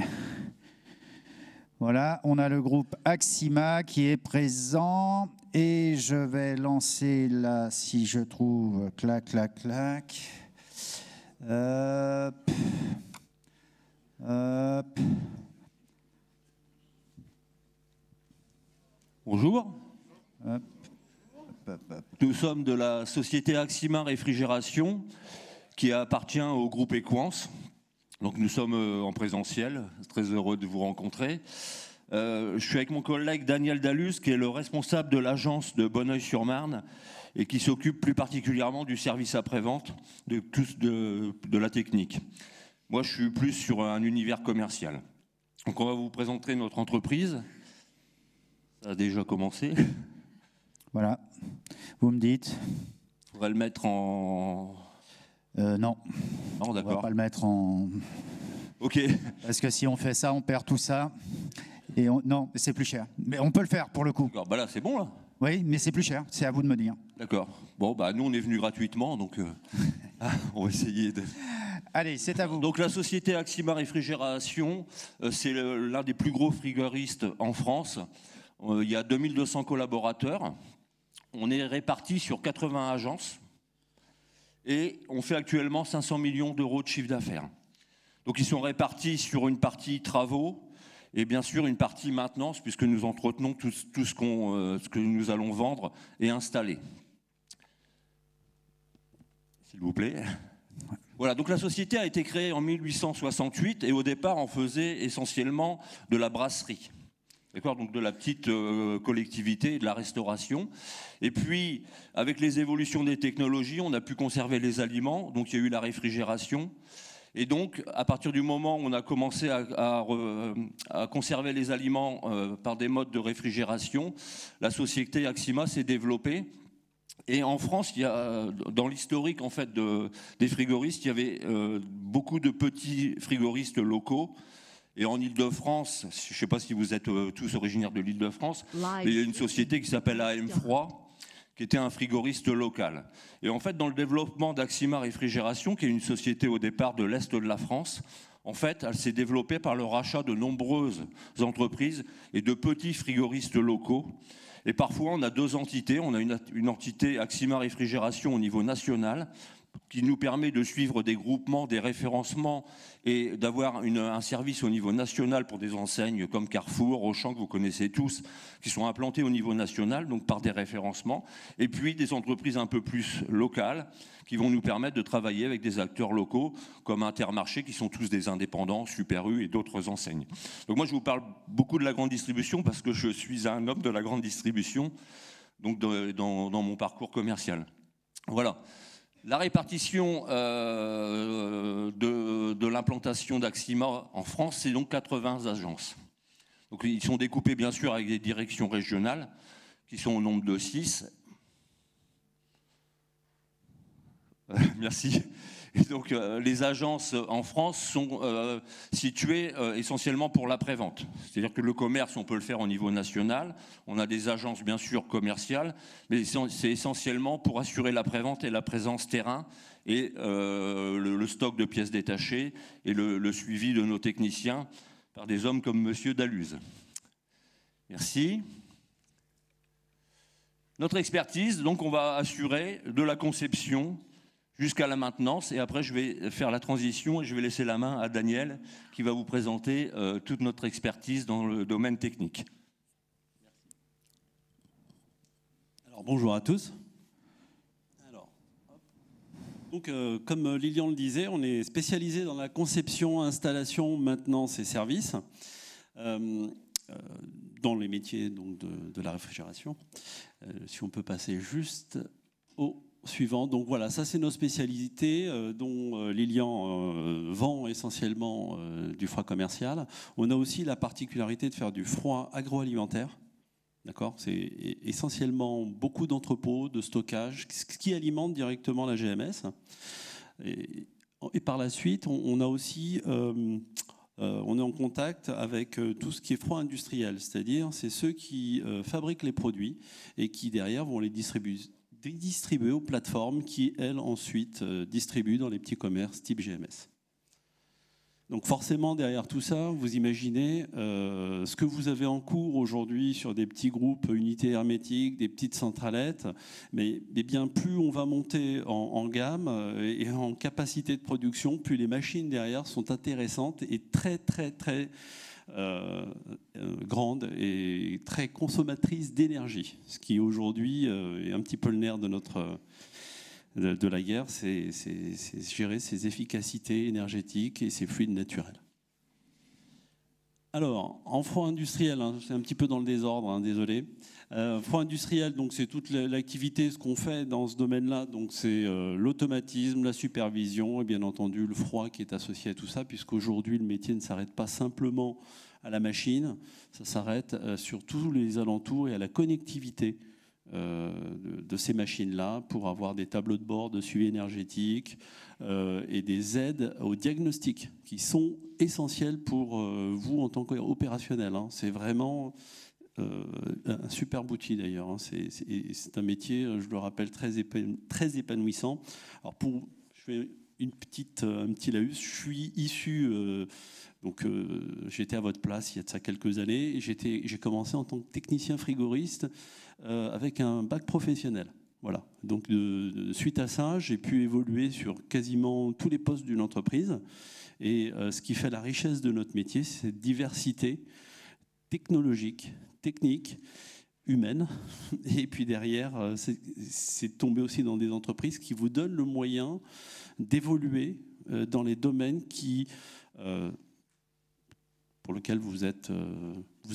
Voilà, on a le groupe Axima qui est présent et je vais lancer là, si je trouve, clac, clac, clac. Bonjour. Nous sommes de la société Axima Réfrigération qui appartient au groupe Equance. Donc nous sommes en présentiel, très heureux de vous rencontrer. Je suis avec mon collègue Daniel Dallus qui est le responsable de l'agence de Bonneuil-sur-Marne et qui s'occupe plus particulièrement du service après-vente, de la technique. Moi, je suis plus sur un univers commercial. Donc, on va vous présenter notre entreprise. Ça a déjà commencé. Voilà. Vous me dites. On va le mettre en... Non. Non, d'accord. On va pas le mettre en... Ok. Parce que si on fait ça, on perd tout ça. Et non, c'est plus cher. Mais on peut le faire, pour le coup. D'accord, bah là, c'est bon, là. Oui, mais c'est plus cher. C'est à vous de me dire. D'accord. Bon, bah nous, on est venus gratuitement, donc on va essayer de... Allez, c'est à vous. Donc la société Axima Réfrigération, c'est l'un des plus gros frigoristes en France. Il y a 2200 collaborateurs. On est répartis sur 80 agences et on fait actuellement 500 millions d'euros de chiffre d'affaires. Donc ils sont répartis sur une partie travaux et bien sûr une partie maintenance puisque nous entretenons tout ce que nous allons vendre et installer. S'il vous plaît. Voilà, donc la société a été créée en 1868 et au départ on faisait essentiellement de la brasserie. D'accord, donc de la petite collectivité, de la restauration. Et puis, avec les évolutions des technologies, on a pu conserver les aliments, donc il y a eu la réfrigération. Et donc, à partir du moment où on a commencé à conserver les aliments par des modes de réfrigération, la société Axima s'est développée. Et en France, il y a, dans l'historique en fait des frigoristes, il y avait beaucoup de petits frigoristes locaux. Et en Île-de-France, je ne sais pas si vous êtes tous originaires de l'Île-de-France, mais il y a une société qui s'appelle AM Froid, qui était un frigoriste local. Et en fait, dans le développement d'Axima Réfrigération, qui est une société au départ de l'Est de la France, en fait, elle s'est développée par le rachat de nombreuses entreprises et de petits frigoristes locaux. Et parfois, on a deux entités. On a une entité Axima Réfrigération au niveau national qui nous permet de suivre des groupements, des référencements et d'avoir un service au niveau national pour des enseignes comme Carrefour, Auchan, que vous connaissez tous, qui sont implantées au niveau national, donc par des référencements. Et puis des entreprises un peu plus locales qui vont nous permettre de travailler avec des acteurs locaux comme Intermarché, qui sont tous des indépendants, Super U et d'autres enseignes. Donc moi, je vous parle beaucoup de la grande distribution parce que je suis un homme de la grande distribution, donc dans mon parcours commercial. Voilà. La répartition de l'implantation d'Axima en France, c'est donc 80 agences. Donc, ils sont découpés bien sûr avec des directions régionales qui sont au nombre de 6. Merci. Et donc, les agences en France sont situées essentiellement pour l'après-vente. C'est-à-dire que le commerce, on peut le faire au niveau national. On a des agences, bien sûr, commerciales, mais c'est essentiellement pour assurer l'après-vente et la présence terrain et le stock de pièces détachées et le suivi de nos techniciens par des hommes comme Monsieur Dalluze. Merci. Notre expertise, donc, on va assurer de la conception jusqu'à la maintenance, et après je vais faire la transition et je vais laisser la main à Daniel qui va vous présenter toute notre expertise dans le domaine technique. Alors bonjour à tous. Alors, donc, comme Lilian le disait, on est spécialisé dans la conception, installation, maintenance et services dans les métiers donc, de la réfrigération. Si on peut passer juste au suivant. Donc voilà, ça c'est nos spécialités dont Lilian vend essentiellement du froid commercial. On a aussi la particularité de faire du froid agroalimentaire. D'accord, c'est essentiellement beaucoup d'entrepôts, de stockage, ce qui alimente directement la GMS. Et par la suite, on a aussi, on est en contact avec tout ce qui est froid industriel, c'est-à-dire c'est ceux qui fabriquent les produits et qui derrière vont les distribuer aux plateformes qui, elles, ensuite distribuent dans les petits commerces type GMS. Donc forcément, derrière tout ça, vous imaginez ce que vous avez en cours aujourd'hui sur des petits groupes unités hermétiques, des petites centralettes, mais bien plus on va monter en gamme et en capacité de production, plus les machines derrière sont intéressantes et très grande et très consommatrice d'énergie, ce qui aujourd'hui est un petit peu le nerf de de la guerre, c'est gérer ses efficacités énergétiques et ses fluides naturels. Alors, en froid industriel, hein, c'est un petit peu dans le désordre, hein, désolé. Froid industriel, donc c'est toute l'activité, ce qu'on fait dans ce domaine-là, donc c'est l'automatisme, la supervision et bien entendu le froid qui est associé à tout ça, puisqu'aujourd'hui le métier ne s'arrête pas simplement à la machine, ça s'arrête sur tous les alentours et à la connectivité de ces machines-là pour avoir des tableaux de bord de suivi énergétique et des aides au diagnostic qui sont essentielles pour vous en tant qu'opérationnel. Hein. C'est vraiment un superbe outil d'ailleurs. Hein. C'est un métier, je le rappelle, très épanouissant. Alors je fais un petit laïus. Je suis issu, j'étais à votre place il y a de ça quelques années. J'ai commencé en tant que technicien frigoriste avec un bac professionnel. Voilà. Donc suite à ça, j'ai pu évoluer sur quasiment tous les postes d'une entreprise. Et ce qui fait la richesse de notre métier, c'est cette diversité technologique, technique, humaine. Et puis derrière, c'est tomber aussi dans des entreprises qui vous donnent le moyen d'évoluer dans les domaines pour lesquels vous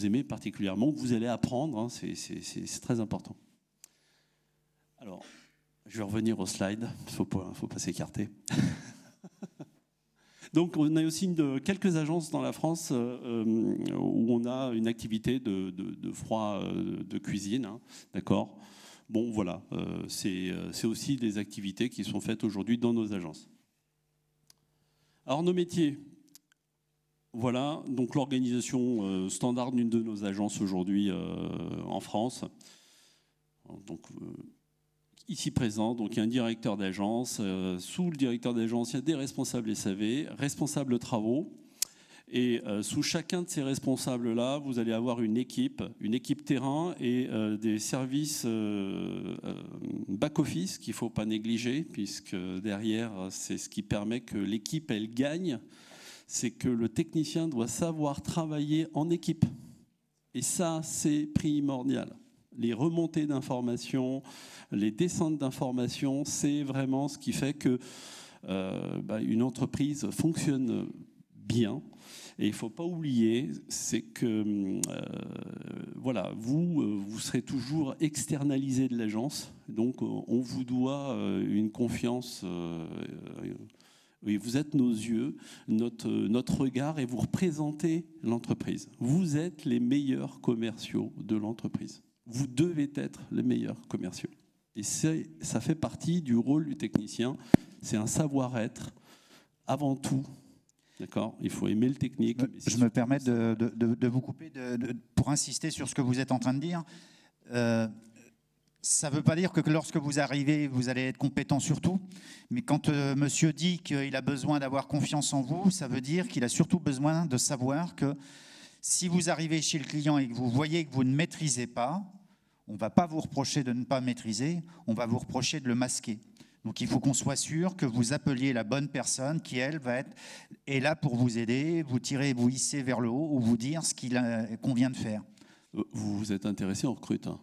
aimez particulièrement, que vous allez apprendre. Hein, c'est très important. Alors, je vais revenir au slide. Il ne faut pas s'écarter. Donc, on a aussi quelques agences dans la France où on a une activité de froid de cuisine. Hein, d'accord ? Bon, voilà. C'est aussi des activités qui sont faites aujourd'hui dans nos agences. Alors, nos métiers. Voilà, donc l'organisation standard d'une de nos agences aujourd'hui en France. Donc, ici présent, donc il y a un directeur d'agence. Sous le directeur d'agence, il y a des responsables SAV, responsables travaux. Et sous chacun de ces responsables-là, vous allez avoir une équipe terrain et des services back-office qu'il ne faut pas négliger, puisque derrière, c'est ce qui permet que l'équipe, elle gagne. C'est que le technicien doit savoir travailler en équipe. Et ça, c'est primordial. Les remontées d'informations, les descentes d'informations, c'est vraiment ce qui fait que une entreprise fonctionne bien. Et il ne faut pas oublier, c'est que voilà, vous serez toujours externalisé de l'agence. Donc, on vous doit une confiance. Oui, vous êtes nos yeux, notre regard, et vous représentez l'entreprise. Vous êtes les meilleurs commerciaux de l'entreprise. Vous devez être les meilleurs commerciaux. Et ça fait partie du rôle du technicien, c'est un savoir-être avant tout. D'accord ? Il faut aimer le technique. Je me permets de vous couper pour insister sur ce que vous êtes en train de dire. Ça ne veut pas dire que lorsque vous arrivez, vous allez être compétent sur tout. Mais quand monsieur dit qu'il a besoin d'avoir confiance en vous, ça veut dire qu'il a surtout besoin de savoir que si vous arrivez chez le client et que vous voyez que vous ne maîtrisez pas, on ne va pas vous reprocher de ne pas maîtriser, on va vous reprocher de le masquer. Donc il faut qu'on soit sûr que vous appeliez la bonne personne qui, elle, est là pour vous aider, vous tirer, vous hisser vers le haut ou vous dire ce qu'il convient de faire. Vous vous êtes intéressé, on recrute. Hein.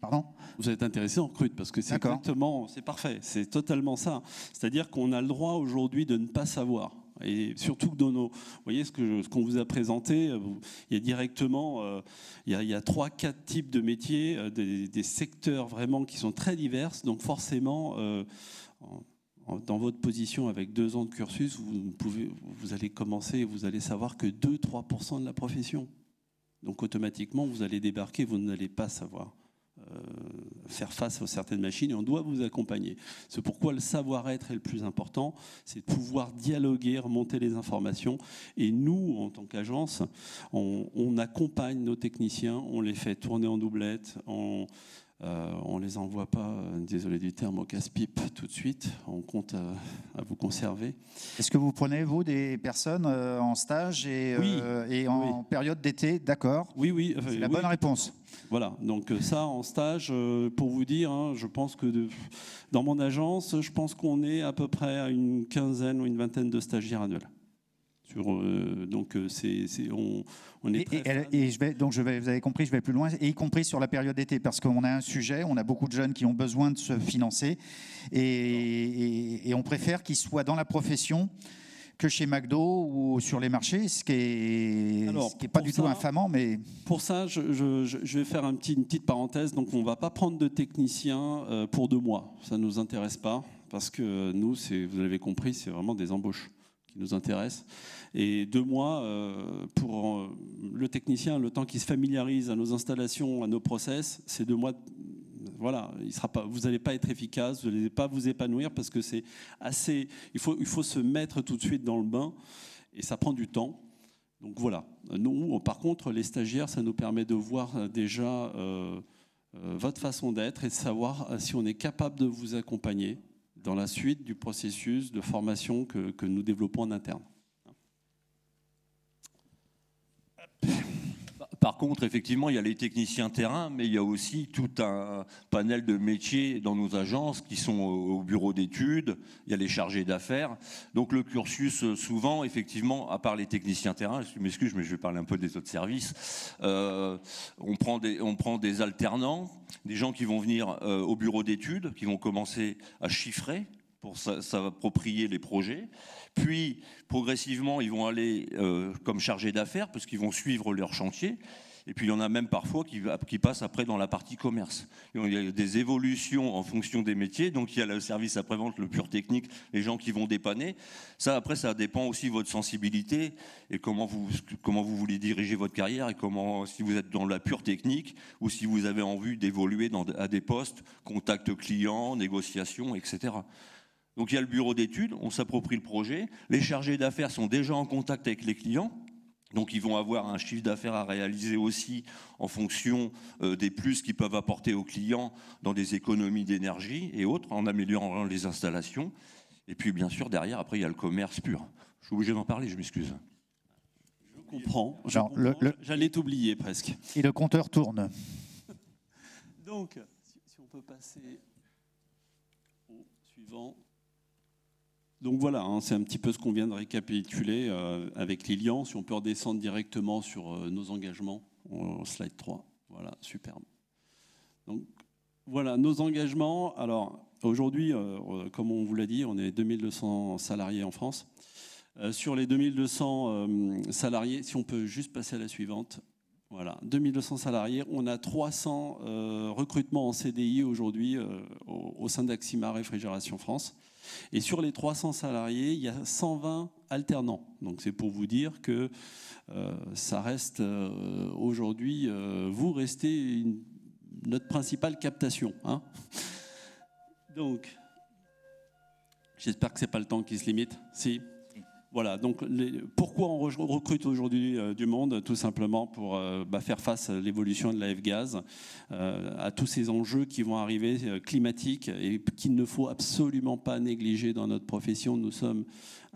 Pardon ? Vous êtes intéressé, on recrute, parce que c'est exactement, c'est parfait, c'est totalement ça. C'est-à-dire qu'on a le droit aujourd'hui de ne pas savoir. Et surtout que dans nos, vous voyez ce qu'on vous a présenté, il y a directement, il y a 3-4 types de métiers, des secteurs vraiment qui sont très divers. Donc forcément, dans votre position avec 2 ans de cursus, vous allez commencer, vous allez savoir que 2-3% de la profession. Donc automatiquement, vous allez débarquer, vous n'allez pas savoir faire face à certaines machines et on doit vous accompagner. C'est pourquoi le savoir-être est le plus important, c'est de pouvoir dialoguer, remonter les informations. Et nous, en tant qu'agence, on accompagne nos techniciens, on les fait tourner en doublette, on les envoie pas, désolé du terme, au casse-pipe tout de suite, on compte à vous conserver. Est-ce que vous prenez, vous, des personnes en stage et en période d'été, d'accord ? Oui. C'est la bonne réponse. Voilà, donc ça en stage, pour vous dire, hein, je pense que dans mon agence, je pense qu'on est à peu près à une quinzaine ou une vingtaine de stagiaires annuels. Donc on est très vous avez compris, je vais plus loin, et y compris sur la période d'été, parce qu'on a un sujet, on a beaucoup de jeunes qui ont besoin de se financer, et on préfère qu'ils soient dans la profession que chez McDo ou sur les marchés, ce qui est pas du tout infamant. Mais pour ça, je vais faire une petite parenthèse. Donc, on ne va pas prendre de techniciens pour 2 mois. Ça ne nous intéresse pas, parce que nous, vous l'avez compris, c'est vraiment des embauches qui nous intéressent. Et 2 mois, pour le technicien, le temps qu'il se familiarise à nos installations, à nos process, c'est 2 mois. Voilà, vous n'allez pas être efficace, vous n'allez pas vous épanouir parce que c'est assez. Il faut se mettre tout de suite dans le bain et ça prend du temps. Donc voilà. Nous, par contre, les stagiaires, ça nous permet de voir déjà votre façon d'être et de savoir si on est capable de vous accompagner dans la suite du processus de formation que nous développons en interne. Par contre, effectivement, il y a les techniciens terrain, mais il y a aussi tout un panel de métiers dans nos agences qui sont au bureau d'études, il y a les chargés d'affaires. Donc le cursus, souvent, effectivement, à part les techniciens terrain, je m'excuse, mais je vais parler un peu des autres services, on prend des alternants, des gens qui vont venir au bureau d'études, qui vont commencer à chiffrer pour s'approprier les projets. Puis, progressivement, ils vont aller comme chargés d'affaires, parce qu'ils vont suivre leur chantier. Et puis, il y en a même parfois qui passent après dans la partie commerce. Il y a des évolutions en fonction des métiers. Donc, il y a le service après-vente, le pur technique, les gens qui vont dépanner. Ça, après, ça dépend aussi de votre sensibilité et comment vous voulez diriger votre carrière et si vous êtes dans la pure technique ou si vous avez envie d'évoluer à des postes, contact client, négociation, etc. Donc il y a le bureau d'études, on s'approprie le projet. Les chargés d'affaires sont déjà en contact avec les clients. Donc ils vont avoir un chiffre d'affaires à réaliser aussi en fonction des plus qu'ils peuvent apporter aux clients dans des économies d'énergie et autres, en améliorant les installations. Et puis bien sûr, derrière, après, il y a le commerce pur. Je suis obligé d'en parler, je m'excuse. Je comprends. J'allais t'oublier presque. Et le compteur tourne. Donc, si on peut passer au suivant. Donc voilà, hein, c'est un petit peu ce qu'on vient de récapituler avec Lilian. Si on peut redescendre directement sur nos engagements, au slide 3. Voilà, superbe. Donc voilà, nos engagements. Alors aujourd'hui, comme on vous l'a dit, on est 2200 salariés en France. Sur les 2200 salariés, si on peut juste passer à la suivante. Voilà, 2200 salariés, on a 300 recrutements en CDI aujourd'hui au sein d'Axima Réfrigération France. Et sur les 300 salariés, il y a 120 alternants. Donc c'est pour vous dire que ça reste aujourd'hui, vous restez notre principale captation. Hein. Donc, J'espère que ce n'est pas le temps qui se limite. Si. Voilà, donc pourquoi on recrute aujourd'hui du monde? Tout simplement pour faire face à l'évolution de la F-gaz, à tous ces enjeux qui vont arriver climatiques et qu'il ne faut absolument pas négliger dans notre profession. Nous sommes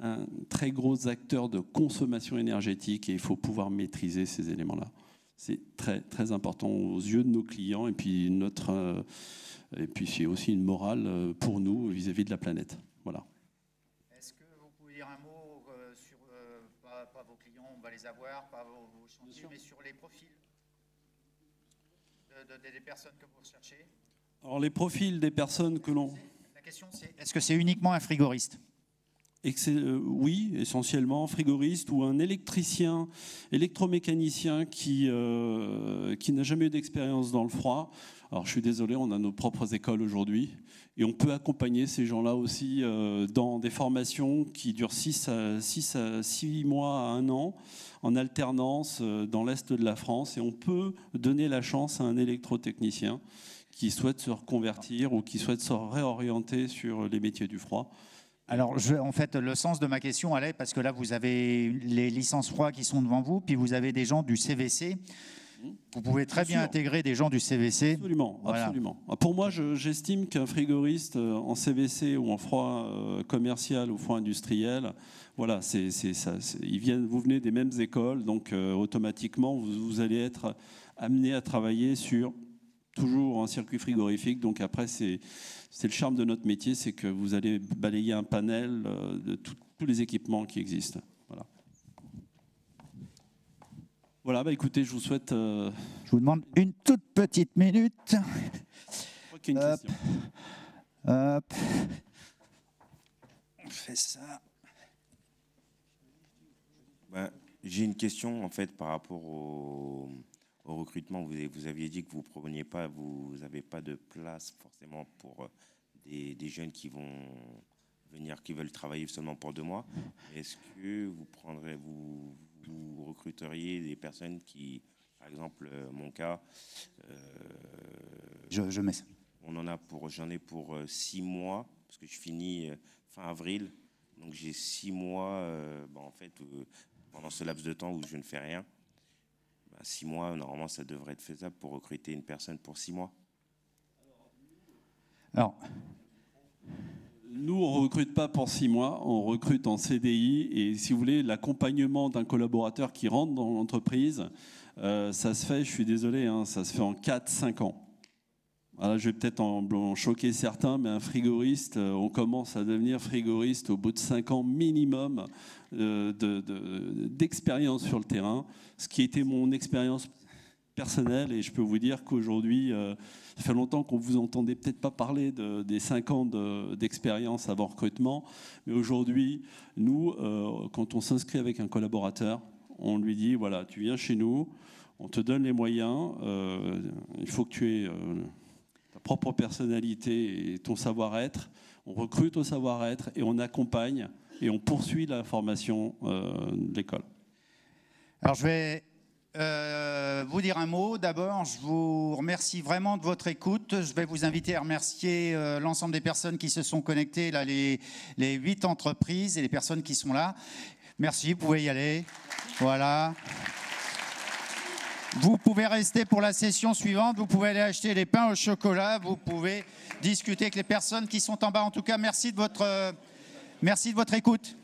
un très gros acteur de consommation énergétique et il faut pouvoir maîtriser ces éléments-là. C'est très, très important aux yeux de nos clients et puis, c'est aussi une morale pour nous vis-à-vis de la planète. Voilà. Est-ce que vous pouvez dire un mot sur, pas vos clients, on va les avoir, pas vos chantiers, mais sur les profils des personnes que vous recherchez? Alors les profils des personnes que l'on... La question c'est, est-ce que c'est uniquement un frigoriste? Oui, essentiellement frigoriste ou un électricien, électromécanicien qui n'a jamais eu d'expérience dans le froid. Alors je suis désolé, on a nos propres écoles aujourd'hui et on peut accompagner ces gens-là aussi dans des formations qui durent 6 mois à 1 an en alternance dans l'Est de la France, et on peut donner la chance à un électrotechnicien qui souhaite se reconvertir ou qui souhaite se réorienter sur les métiers du froid. Alors, en fait, le sens de ma question allait parce que là, vous avez les licences froid qui sont devant vous, puis vous avez des gens du CVC. Vous pouvez très bien intégrer des gens du CVC. Absolument, voilà. Absolument. Pour moi, j'estime qu'un frigoriste en CVC ou en froid commercial ou froid industriel, voilà, vous venez des mêmes écoles, donc automatiquement, vous allez être amené à travailler sur toujours un circuit frigorifique. Donc après, c'est le charme de notre métier, c'est que vous allez balayer un panel de tous les équipements qui existent. Voilà. Voilà, écoutez, je vous souhaite... Je vous demande une toute petite minute. Je crois qu'il y a une question. Hop. On fait ça. J'ai une question, en fait, par rapport au recrutement. Vous aviez dit que vous n'avez pas de place forcément pour des jeunes qui vont venir, qui veulent travailler seulement pour 2 mois. Est-ce que vous recruteriez des personnes qui, par exemple, mon cas, je mets ça. J'en ai pour 6 mois, parce que je finis fin avril, donc j'ai 6 mois, en fait, pendant ce laps de temps où je ne fais rien. 6 mois, normalement, ça devrait être faisable pour recruter une personne pour 6 mois. Alors, nous, on ne recrute pas pour 6 mois, on recrute en CDI. Et si vous voulez, l'accompagnement d'un collaborateur qui rentre dans l'entreprise, ça se fait, je suis désolé, ça se fait en 4-5 ans. Alors, je vais peut-être en choquer certains, mais un frigoriste, on commence à devenir frigoriste au bout de 5 ans minimum d'expérience sur le terrain, ce qui était mon expérience personnelle. Et je peux vous dire qu'aujourd'hui, ça fait longtemps qu'on ne vous entendait peut-être pas parler des 5 ans d'expérience avant recrutement, mais aujourd'hui, nous, quand on s'inscrit avec un collaborateur, on lui dit, voilà, tu viens chez nous, on te donne les moyens, il faut que tu aies... ta propre personnalité et ton savoir-être, on recrute au savoir-être et on accompagne et on poursuit la formation de l'école. Alors je vais vous dire un mot. D'abord, je vous remercie vraiment de votre écoute. Je vais vous inviter à remercier l'ensemble des personnes qui se sont connectées, là, les 8 entreprises et les personnes qui sont là. Merci, vous pouvez y aller. Voilà. Vous pouvez rester pour la session suivante, vous pouvez aller acheter des pains au chocolat, vous pouvez discuter avec les personnes qui sont en bas. En tout cas, merci de votre écoute.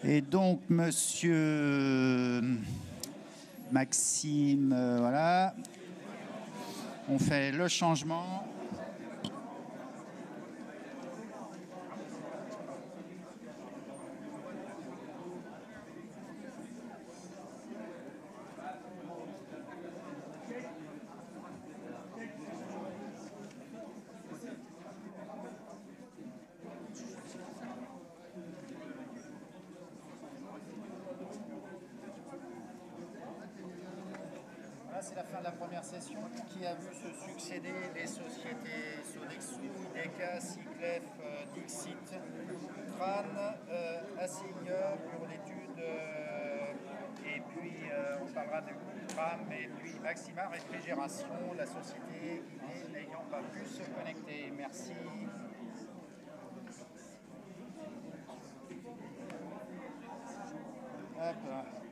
Et donc, monsieur Maxime, voilà, on fait le changement. C'est la fin de la première session qui a vu se succéder les sociétés Sodexo, IDECA, Cyclef, Dixit, Tran, Assigneur, Bureau d'études et et puis on parlera de Tram, et puis Maxima Réfrigération, la société qui n'ayant pas pu se connecter. Merci. Hop.